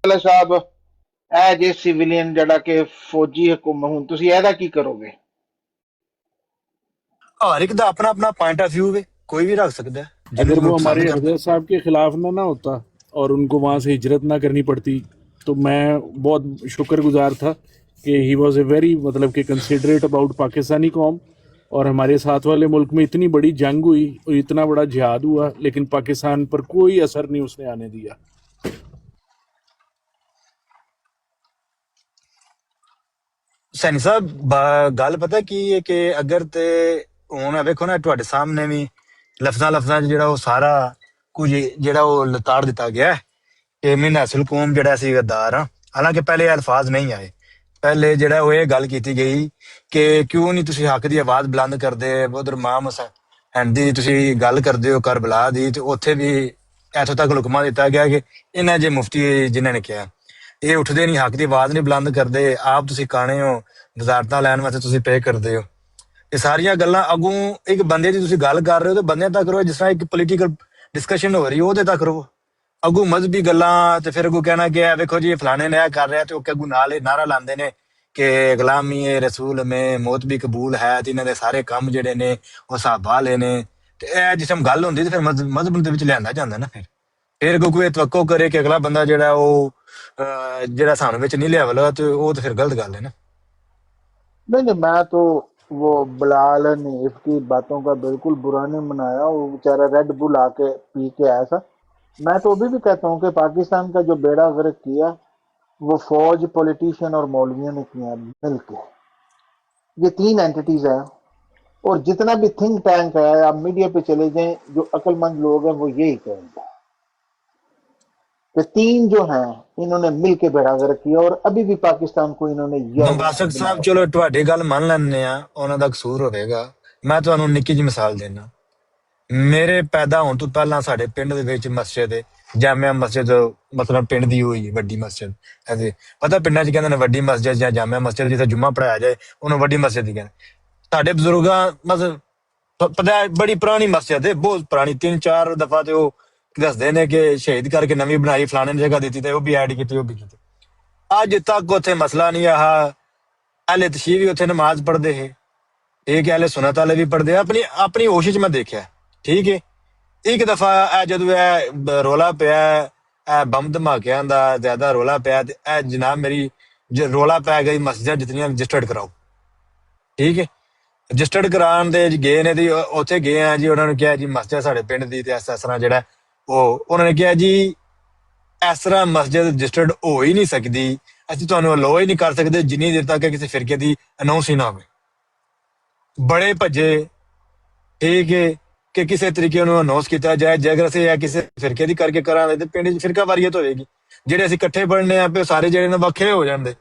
[SPEAKER 2] साहब ਇਹ ਜੇ ਸਿਵਿਲੀਅਨ ਜਿਹੜਾ ਕਿ ਫੌਜੀ ਹਕੂਮਤ, ਹੁਣ ਤੁਸੀਂ ਇਹਦਾ ਕੀ ਕਰੋਗੇ?
[SPEAKER 7] ਹਰ ਇੱਕ ਦਾ ਆਪਣਾ ਆਪਣਾ ਪੁਆਇੰਟ ਆਫ ਵਿਊ ਹੈ, ਕੋਈ ਵੀ ਰੱਖ ਸਕਦਾ ਹੈ ਜਿਹਨੂੰ
[SPEAKER 10] अगर
[SPEAKER 7] ਕੋਈ
[SPEAKER 10] वो
[SPEAKER 7] ਪਸੰਦ
[SPEAKER 10] हमारे
[SPEAKER 7] ਕਰਦਾ।
[SPEAKER 10] हरदर साहब के खिलाफ ना होता और उनको वहाँ से हिजरत ना करनी पड़ती, तो मैं बहुत शुक्रगुजार था कि ही वॉज ए वेरी मतलब कि कंसिडरेट अबाउट पाकिस्तानी कौम। और हमारे साथ वाले मुल्क में इतनी बड़ी जंग हुई और इतना बड़ा जिहाद हुआ, लेकिन पाकिस्तान पर कोई असर नहीं उसने आने दिया।
[SPEAKER 7] ਸੈਣੀ ਸਾਹਿਬ ਗੱਲ ਪਤਾ ਕੀ ਹੈ ਕਿ ਅਗਰ ਤੇ ਹੁਣ ਵੇਖੋ ਨਾ, ਤੁਹਾਡੇ ਸਾਹਮਣੇ ਵੀ ਲਫ਼ਜ਼ਾਂ 'ਚ ਜਿਹੜਾ ਉਹ ਸਾਰਾ ਕੁਝ ਜਿਹੜਾ ਉਹ ਲਤਾੜ ਦਿੱਤਾ ਗਿਆ ਹੈ ਕਿ ਮਿਨ ਅਸਲ ਕੌਮ ਜਿਹੜਾ ਸੀ ਗੱਦਾਰ ਆ। ਹਾਲਾਂਕਿ ਪਹਿਲੇ ਇਹ ਅਲਫਾਜ਼ ਨਹੀਂ ਆਏ। ਪਹਿਲੇ ਜਿਹੜਾ ਉਹ ਇਹ ਗੱਲ ਕੀਤੀ ਗਈ ਕਿ ਕਿਉਂ ਨਹੀਂ ਤੁਸੀਂ ਹੱਕ ਦੀ ਆਵਾਜ਼ ਬੁਲੰਦ ਕਰਦੇ, ਉਧਰ ਇਮਾਮ ਹੁਸੈਨ ਦੀ ਤੁਸੀਂ ਗੱਲ ਕਰਦੇ ਹੋ ਕਰਬਲਾ ਦੀ, ਤੇ ਉੱਥੇ ਵੀ ਇੱਥੋਂ ਤੱਕ ਹੁਕਮਾਂ ਦਿੱਤਾ ਗਿਆ ਕਿ ਇਹਨਾਂ ਜੇ ਮੁਫਤੀ ਜਿਨ੍ਹਾਂ ਨੇ ਕਿਹਾ ਇਹ ਉੱਠਦੇ ਨਹੀਂ, ਹੱਕ ਦੀ ਆਵਾਜ਼ ਨਹੀਂ ਬੁਲੰਦ ਕਰਦੇ, ਆਪ ਤੁਸੀਂ ਕਾਣੇ ਹੋ, ਵਜ਼ਾਰਤਾਂ ਲੈਣ ਵਾਸਤੇ ਤੁਸੀਂ ਪੇ ਕਰਦੇ ਹੋ। ਇਹ ਸਾਰੀਆਂ ਗੱਲਾਂ ਅੱਗੋਂ ਇੱਕ ਬੰਦੇ ਦੀ ਤੁਸੀਂ ਗੱਲ ਕਰ ਰਹੇ ਹੋ ਤੇ ਬੰਦਿਆਂ ਤੱਕ ਕਰੋ, ਜਿਸ ਤਰ੍ਹਾਂ ਇੱਕ ਪੋਲੀਟੀਕਲ ਡਿਸਕਸ਼ਨ ਹੋ ਰਹੀ ਉਹਦੇ ਤੱਕ ਕਰੋ। ਅੱਗੋਂ ਮਜ਼ਹਬੀ ਗੱਲਾਂ ਤੇ ਫਿਰ ਅੱਗੋਂ ਕਹਿਣਾ ਕਿ ਵੇਖੋ ਜੀ ਫਲਾਣੇ ਨੇ ਇਹ ਕਰ ਰਿਹਾ, ਤੇ ਉਹ ਅੱਗੋਂ ਨਾਲ ਇਹ ਨਾਰਾ ਲਾਉਂਦੇ ਨੇ ਕਿ ਗੁਲਾਮੀ ਰਸੂਲ ਮੇ ਮੌਤ ਵੀ ਕਬੂਲ ਹੈ, ਤੇ ਇਹਨਾਂ ਦੇ ਸਾਰੇ ਕੰਮ ਜਿਹੜੇ ਨੇ ਉਹ ਹਿਸਾਬ ਵਾਲੇ ਨੇ। ਤੇ ਇਹ ਜਿਸ ਟਾਈਮ ਗੱਲ ਹੁੰਦੀ ਤੇ ਫਿਰ ਮਜ਼ਹਬ ਦੇ ਵਿੱਚ ਲਿਆਂਦਾ ਜਾਂਦਾ ਨਾ। ਫਿਰ ਅੱਗੋਂ ਕੋਈ ਤਵੱਕੋ ਕਰੇ ਕਿ ਅਗਲਾ ਬੰਦਾ ਜਿਹੜਾ ਉਹ ਜਿਹੜਾ ਸਾਨੂੰ ਵਿੱਚ ਨਹੀਂ ਲਿਆ ਵਾਲਾ, ਤੇ ਉਹ ਤਾਂ ਫਿਰ ਗਲਤ ਗੱਲ है ना।
[SPEAKER 2] नहीं, मैं तो वो बिलाल हनीफ की बातों का बिल्कुल बुरा नहीं मनाया। वो बेचारा रेड बुल आके पी के आया था। मैं तो अभी भी कहता हूँ कि पाकिस्तान का जो बेड़ा गर्क किया वो फौज, पॉलिटिशियन और मौलवियों ने किया मिलके। ये तीन एंटिटीज हैं, और जितना भी थिंक टैंक है, आप मीडिया पे चले जाएं, जो अक्लमंद लोग हैं वो यही कहेंगे कि तीन जो हैं इन्होंने मिलके बेड़ा गर्क किया, और अभी भी पाकिस्तान को इन्होंने
[SPEAKER 7] ਬੰਬਾਸਕ ਸਾਹਿਬ ਚਲੋ ਤੁਹਾਡੀ ਗੱਲ ਮੰਨ ਲੈਂਦੇ ਆ, ਉਹਨਾਂ ਦਾ ਕਸੂਰ ਹੋਵੇਗਾ। ਮੈਂ ਤੁਹਾਨੂੰ ਨਿੱਕੀ ਜਿਹੀ ਮਿਸਾਲ ਦੇਣਾ। ਮੇਰੇ ਪੈਦਾ ਹੋਣ ਤੋਂ ਪਹਿਲਾਂ ਸਾਡੇ ਪਿੰਡ ਦੇ ਵਿੱਚ ਮਸਜਿਦ ਹੈ, ਜਾਮਿਆ ਮਸਜਿਦ, ਮਤਲਬ ਪਿੰਡ ਦੀ ਹੋਈ ਵੱਡੀ ਮਸਜਿਦ। ਐਸੇ ਪਤਾ ਪਿੰਡਾਂ 'ਚ ਕਹਿੰਦੇ ਨੇ ਵੱਡੀ ਮਸਜਿਦ ਜਾਂ ਜਾਮਿਆ ਮਸਜਿਦ, ਜਿੱਥੇ ਜੁਮਾ ਪੜਾਇਆ ਜਾਏ ਉਹਨੂੰ ਵੱਡੀ ਮਸਜਿਦ ਹੀ ਕਹਿੰਦੇ। ਸਾਡੇ ਬਜ਼ੁਰਗਾਂ ਮਤਲਬ ਪਤਾ ਬੜੀ ਪੁਰਾਣੀ ਮਸਜਿਦ ਹੈ, ਬਹੁਤ ਪੁਰਾਣੀ, 3-4 ਦਫਾ ਤੇ ਉਹ ਦੱਸਦੇ ਨੇ ਕਿ ਸ਼ਹੀਦ ਕਰਕੇ ਨਵੀਂ ਬਣਾਈ, ਫਲਾਣੇ ਨੇ ਜਗ੍ਹਾ ਦਿੱਤੀ ਤੇ ਉਹ ਵੀ ਐਡ ਕੀਤੀ, ਉਹ ਵੀ ਕੀਤੀ। ਅੱਜ ਤੱਕ ਉੱਥੇ ਮਸਲਾ ਨਹੀਂ ਆਹ ਅਹਿਲੇ ਤਸ਼ੀਹ ਵੀ ਉੱਥੇ ਨਮਾਜ਼ ਪੜ੍ਹਦੇ ਹੈ, ਠੀਕ ਹੈ, ਅਹਿਲੇ ਸੁਨਨਤ ਵਾਲੇ ਵੀ ਪੜ੍ਹਦੇ। ਆਪਣੀ ਹੋਸ਼ 'ਚ ਮੈਂ ਦੇਖਿਆ, ਠੀਕ ਹੈ। ਇੱਕ ਦਫਾ ਇਹ ਜਦੋਂ ਇਹ ਰੌਲਾ ਪਿਆ, ਇਹ ਬੰਬ ਧਮਾਕਿਆਂ ਦਾ ਜ਼ਿਆਦਾ ਰੌਲਾ ਪਿਆ, ਤੇ ਇਹ ਜਨਾਬ ਮੇਰੀ ਰੌਲਾ ਪੈ ਗਈ ਮਸਜਿਦਾਂ ਜਿਤਨੀਆਂ ਰਜਿਸਟਰਡ ਕਰਾਓ, ਠੀਕ ਹੈ। ਰਜਿਸਟਰਡ ਕਰਾਉਣ ਦੇ ਗਏ ਨੇ, ਦੀ ਉੱਥੇ ਗਏ ਆ ਜੀ, ਉਹਨਾਂ ਨੂੰ ਕਿਹਾ ਜੀ ਮਸਜਿਦ ਸਾਡੇ ਪਿੰਡ ਦੀ ਤੇ ਇਸ ਤਰ੍ਹਾਂ ਜਿਹੜਾ ਉਹਨਾਂ ਨੇ ਕਿਹਾ ਜੀ ਇਸ ਤਰ੍ਹਾਂ ਮਸਜਿਦ ਰਜਿਸਟਰਡ ਹੋ ਹੀ ਨਹੀਂ ਸਕਦੀ, ਅਸੀਂ ਤੁਹਾਨੂੰ ਅਲਾਓ ਹੀ ਨਹੀਂ ਕਰ ਸਕਦੇ ਜਿੰਨੀ ਦੇਰ ਤੱਕ ਕਿਸੇ ਫਿਰਕੇ ਦੀ ਅਨਾਉਂਸ ਹੀ ਨਾ ਹੋਵੇ। ਬੜੇ ਭੱਜੇ, ਠੀਕ ਹੈ, ਕਿ ਕਿਸੇ ਤਰੀਕੇ ਨੂੰ ਅਨਾਉਂਸ ਕੀਤਾ ਜਾਏ। ਜੇ ਅਗਰ ਅਸੀਂ ਇਹ ਕਿਸੇ ਫਿਰਕੇ ਦੀ ਕਰਕੇ ਕਰਾਂਗੇ ਤੇ ਪਿੰਡ 'ਚ ਫਿਰਕਾ ਵਾਰੀਅਤ ਹੋਵੇਗੀ। ਜਿਹੜੇ ਅਸੀਂ ਇਕੱਠੇ ਪੜ੍ਹਨੇ ਆ ਪਏ ਸਾਰੇ ਜਿਹੜੇ ਨੇ ਵੱਖਰੇ ਹੋ ਜਾਂਦੇ।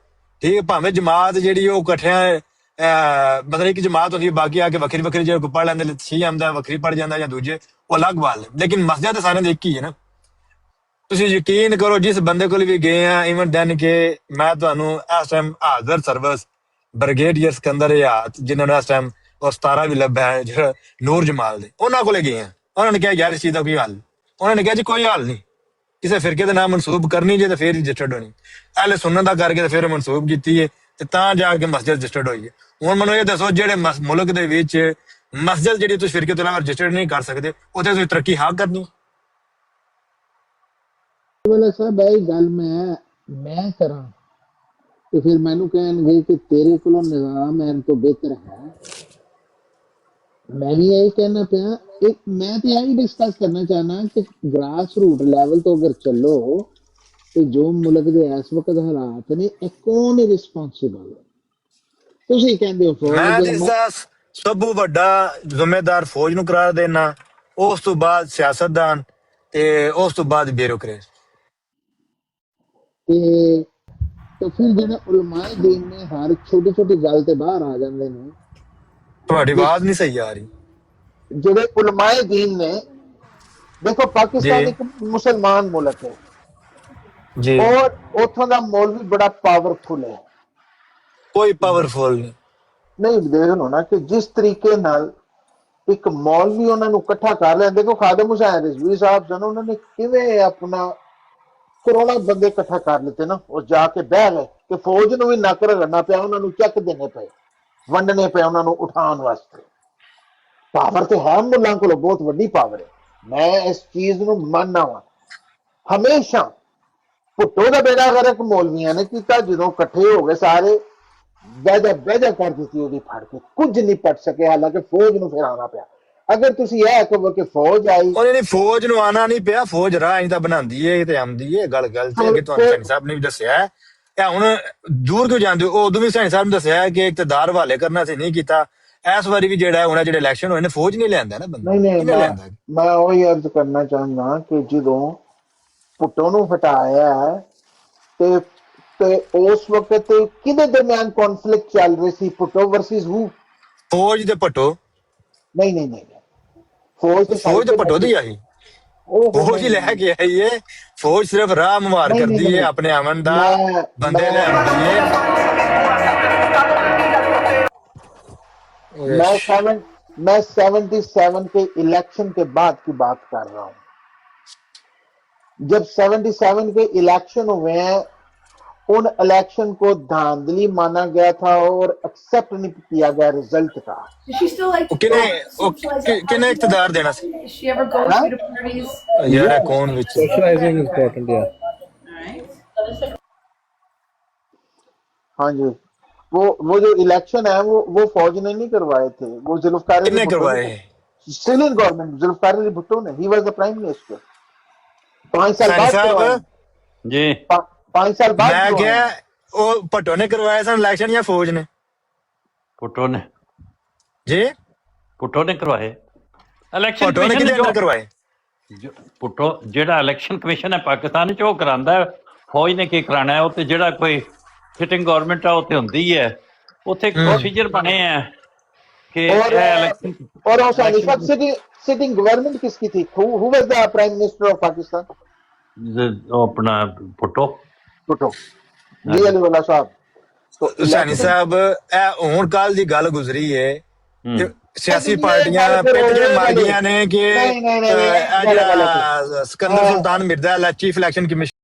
[SPEAKER 7] ਠੀਕ ਹੈ, ਭਾਵੇਂ ਜਮਾਤ ਜਿਹੜੀ ਉਹ ਇਕੱਠਿਆਂ ਮਤਲਬ ਇੱਕ ਜਮਾਤ ਹੁੰਦੀ ਹੈ, ਬਾਕੀ ਆ ਕੇ ਵੱਖਰੀ ਵੱਖਰੀ ਜਿਹੜੇ ਪੜ੍ਹ ਲੈਂਦੇ, ਛੀ ਆਉਂਦਾ ਵੱਖਰੀ ਪੜ੍ਹ ਜਾਂਦਾ ਜਾਂ ਦੂਜੇ, ਉਹ ਅਲੱਗ ਗੱਲ ਹੈ। ਲੇਕਿਨ ਮਸਜਿਦ ਤਾਂ ਸਾਰਿਆਂ ਦੀ ਇੱਕ ਹੀ ਹੈ ਨਾ। ਤੁਸੀਂ ਯਕੀਨ ਕਰੋ, ਜਿਸ ਬੰਦੇ ਕੋਲ ਵੀ ਗਏ ਆ, ਇਵਨ ਦੈਨ ਕਿ ਮੈਂ ਤੁਹਾਨੂੰ ਇਸ ਟਾਈਮ ਹਾਜ਼ਰ ਸਰਵਿਸ ਬ੍ਰਿਗੇਡੀਅਰ ਸਿਕੰਦਰ ਹਯਾਤ, ਜਿਨ੍ਹਾਂ ਨੂੰ ਇਸ ਟਾਈਮ ਉਹ 17 ਵੀ ਲੱਭਾ ਹੈ, ਜਿਹੜਾ ਨੂਰ ਜਮਾਲ ਦੇ, ਉਹਨਾਂ ਕੋਲੇ ਗਏ ਆ। ਉਹਨਾਂ ਨੇ ਕਿਹਾ ਯਾਰ ਇਸ ਚੀਜ਼ ਦਾ ਕੋਈ ਹੱਲ, ਉਹਨਾਂ ਨੇ ਕਿਹਾ ਜੀ ਕੋਈ ਹੱਲ ਨਹੀਂ, ਕਿਸੇ ਫਿਰਕੇ ਦੇ ਨਾਮ ਮਨਸੂਬ ਕਰਨੀ ਜੇ ਤਾਂ ਫਿਰ ਰਜਿਸਟਰਡ ਹੋਣੀ। ਅਹਲੇ ਸੁਨਨਤ ਦਾ ਕਰਕੇ ਤੇ ਫਿਰ ਮਨਸੂਬ ਕੀਤੀ ਹੈ ਤੇ ਤਾਂ ਜਾ ਕੇ ਮਸਜਿਦ ਰਜਿਸਟਰਡ ਹੋਈ ਹੈ। ਹੁਣ ਮੈਨੂੰ ਇਹ ਦੱਸੋ, ਜਿਹੜੇ ਮੁਲਕ ਦੇ ਵਿੱਚ ਮਸਜਿਦ ਜਿਹੜੀ ਤੁਸੀਂ ਫਿਰਕੇ ਤੋਂ ਇਲਾਵਾ ਰਜਿਸਟਰਡ ਨਹੀਂ ਕਰ ਸਕਦੇ, ਉੱਥੇ ਤੁਸੀਂ ਤਰੱਕੀ ਹਾਂ ਕਰਨੀ?
[SPEAKER 2] ਵਾਲਾ ਸਾਹਿਬ ਇਹ ਗੱਲ ਮੈਂ ਕਰਾਂ ਤੇ ਫਿਰ ਮੈਨੂੰ ਕਹਿਣਗੇ ਕਿ ਤੇਰੇ ਕੋਲੋਂ ਨਿਜ਼ਾਮ ਐਨ ਤੋਂ ਬਿਹਤਰ ਹੈ। ਮੈਂ ਵੀ ਇਹ ਕਹਿਣਾ ਪਿਆ, ਮੈਂ ਤੇ ਇਹ ਡਿਸਕਸ ਕਰਨਾ ਚਾਹਨਾ ਕਿ ਗ੍ਰਾਸ ਰੂਟ ਲੈਵਲ ਤੋਂ ਅਗਰ ਚੱਲੋ ਤੇ ਜੋ ਮੁਲਕ ਦੇ ਇਸ ਵਕਤ ਹਾਲਾਤ ਨੇ, ਇਹ ਕੌਣ ਰਿਸਪੌਂਸਿਬਲ ਹੈ? ਤੁਸੀਂ ਕਹਿੰਦੇ ਹੋ
[SPEAKER 7] ਮੈਂ ਇਸਦਾ ਸਭ ਤੋਂ ਵੱਡਾ ਜ਼ਿੰਮੇਦਾਰ ਫੌਜ ਨੂੰ ਕਰਾਰ ਦੇਣਾ, ਉਸ ਤੋਂ ਬਾਅਦ ਸਿਆਸਤਦਾਨ ਤੇ ਉਸ ਤੋਂ ਬਾਅਦ ਬਿਊਰੋਕਰੇਟ।
[SPEAKER 2] ਤੇ ਫਿਰ ਜਿਹੜੇ ਉਲਮਾਏ ਦੀਨ ਨੇ ਹਰ ਛੋਟੀ ਛੋਟੀ ਗੱਲ ਤੇ ਬਾਹਰ ਆ ਜਾਂਦੇ ਨੇ।
[SPEAKER 7] ਤੁਹਾਡੀ ਆਵਾਜ਼ ਨਹੀਂ ਸਹੀ ਆ ਰਹੀ।
[SPEAKER 2] ਜਿਹੜੇ ਉਲਮਾਏ ਦੀਨ ਨੇ, ਦੇਖੋ ਪਾਕਿਸਤਾਨ ਇੱਕ ਮੁਸਲਮਾਨ ਮੁਲਕ ਹੈ
[SPEAKER 7] ਜੀ,
[SPEAKER 2] ਔਰ ਉੱਥੋਂ ਦਾ ਮੌਲਵੀ ਬੜਾ ਪਾਵਰਫੁਲ ਹੈ।
[SPEAKER 7] ਕੋਈ ਪਾਵਰਫੁਲ
[SPEAKER 2] ਨਹੀਂ, ਦੇਖ ਲਓ ਨਾ ਕਿ ਜਿਸ ਤਰੀਕੇ ਨਾਲ ਇੱਕ ਮੌਲਵੀ ਉਹਨਾਂ ਨੂੰ ਇਕੱਠਾ ਕਰ ਲਿਆ। ਦੇਖੋ ਖਾਦਮ ਹੁਸੈਨ ਰਿਜ਼ਵੀ ਸਾਹਿਬ ਸਨ, ਉਹਨਾਂ ਨੇ ਕਿਵੇਂ ਆਪਣਾ ਕਰੋੜਾਂ ਬੰਦੇ ਇਕੱਠਾ ਕਰ ਲਿੱਤੇ ਨਾ, ਉਹ ਜਾ ਕੇ ਬਹਿ ਗਏ ਕਿ ਫੌਜ ਨੂੰ ਵੀ ਨੱਕ ਰਗੜਨਾ ਪਿਆ, ਉਹਨਾਂ ਨੂੰ ਚੱਕ ਦੇਣੇ ਪਏ, ਵੰਡਣੇ ਪਏ ਉਹਨਾਂ ਨੂੰ ਉਠਾਉਣ ਵਾਸਤੇ। ਪਾਵਰ ਤੇ ਹੈ ਮੁੱਲਾਂ ਕੋਲ, ਬਹੁਤ ਵੱਡੀ ਪਾਵਰ ਹੈ। ਮੈਂ ਇਸ ਚੀਜ਼ ਨੂੰ ਮੰਨਦਾ ਵਾਂ। ਹਮੇਸ਼ਾ ਭੁੱਟੋ ਦਾ ਬੇੜਾ ਗਰਕ ਮੌਲਵੀਆਂ ਨੇ ਕੀਤਾ, ਜਦੋਂ ਇਕੱਠੇ ਹੋ ਗਏ ਸਾਰੇ, ਬਹਿਜਾ ਕਰ ਦਿੱਤੀ ਉਹਦੀ ਫੜ ਕੇ, ਕੁਝ ਨਹੀਂ ਪੜ ਸਕੇ, ਹਾਲਾਂਕਿ ਫੌਜ ਨੂੰ ਫਿਰ ਆਉਣਾ ਪਿਆ। ਅਗਰ ਤੁਸੀਂ ਇਹ ਕਹੋ ਕਿ ਫੌਜ ਆਈ,
[SPEAKER 7] ਉਹਨੇ ਨਹੀਂ, ਫੌਜ ਨੂੰ ਆਣਾ ਨਹੀਂ ਪਿਆ, ਫੌਜ ਰਾਹ ਤਾਂ ਬਣਾਉਂਦੀ ਏ ਤੇ ਆਉਂਦੀ ਏ। ਗੱਲ ਗਲਤ ਹੈ ਕਿ ਤੁਹਾਨੂੰ ਸੈਣੀ ਸਾਹਿਬ ਨੇ ਵੀ ਦੱਸਿਆ ਹੈ। ਇਹ ਹੁਣ ਦੂਰ ਕਿਉਂ ਜਾਂਦੇ ਹੋ? ਉਦੋਂ ਵੀ ਸੈਣੀ ਸਾਹਿਬ ਨੇ ਦੱਸਿਆ ਕਿ ਇਕਤਦਾਰ ਹਵਾਲੇ ਕਰਨਾ ਸੀ, ਨਹੀਂ ਕੀਤਾ। ਇਸ ਵਾਰੀ ਵੀ ਜਿਹੜਾ ਹੁਣ ਜਿਹੜੇ ਇਲੈਕਸ਼ਨ ਹੋਏ ਨੇ, ਫੌਜ ਨਹੀਂ ਲਿਆਂਦਾ ਨਾ ਬੰਦਾ।
[SPEAKER 2] ਨਹੀਂ, ਮੈਂ ਉਹੀ ਅਰਜ਼ ਕਰਨਾ ਚਾਹੁੰਦਾ ਕਿ ਜਦੋਂ ਭੁੱਟੋ ਨੂੰ ਹਟਾਇਆ ਤੇ ਉਸ ਵਕਤ ਕਿਹਦੇ ਦਰਮਿਆਨ ਕੌਨਫਲਿਕਟ ਚੱਲ ਰਹੀ ਸੀ? ਭੁੱਟੋ ਵਰਸਸ ਹੂ?
[SPEAKER 7] ਫੌਜ ਤੇ ਭੁੱਟੋ?
[SPEAKER 2] ਨਹੀਂ, ਫੌਜ
[SPEAKER 7] ਤੇ ਭੁੱਟੋ ਦੀ ਆਈ, ਫੌਜ ਹੀ ਲੈ ਕੇ ਆਈ ਏ। ਫੌਜ ਸਿਰਫ ਰਾਹ ਮੁਹਾਰ ਕਰਦੀ ਏ, ਆਪਣੇ ਅਮਨ ਦਾ ਬੰਦੇ ਲੈ ਆਉਂਦੀ ਏ।
[SPEAKER 2] मैं 77 के इलेक्शन के बाद की बात कर रहा हूं। जब 77 के इलेक्शन हुए हैं, उन इलेक्शन को धांधली माना गया था और एक्सेप्ट नहीं किया गया रिजल्ट का।
[SPEAKER 7] किन्ने इख्तियार देना सी? यार कौन विच
[SPEAKER 5] सोशलाइजिंग इंपॉर्टेंट है।
[SPEAKER 2] हाँ जी, वो जो इलेक्शन है वो फौज ने नहीं करवाए थे, वो जुल्फकार
[SPEAKER 7] किसने करवाए?
[SPEAKER 2] सिविलियन गवर्नमेंट, जुल्फकार अली भुट्टो ने। He was the prime minister. 5 साल बाद
[SPEAKER 1] जी,
[SPEAKER 2] 5 साल बाद
[SPEAKER 7] मैं क्या वो भुट्टो ने करवाया सन इलेक्शन या फौज ने?
[SPEAKER 1] भुट्टो ने
[SPEAKER 7] जी,
[SPEAKER 1] भुट्टो ने करवाए इलेक्शन।
[SPEAKER 7] भुट्टो ने किहदे करवाए?
[SPEAKER 1] भुट्टो जेड़ा इलेक्शन कमीशन है पाकिस्तान च, वो करांदा है। फौज ने की कराना है? उत्ते जेड़ा कोई सिटिंग गवर्नमेंट है उत्थे हुंदी है, उत्थे प्रोसीजर बने हैं कि इलेक्शन।
[SPEAKER 2] और सिटिंग गवर्नमेंट किसकी थी? Who was the prime minister of Pakistan?
[SPEAKER 1] अपना भुट्टो
[SPEAKER 2] जी अली वाला साहब।
[SPEAKER 7] तो सैनी साहब हुण कल दी गल गुजरी है, सियासी पार्टियां पेट मार गईयां ने कि Sikandar Sultan Mirza chief election commission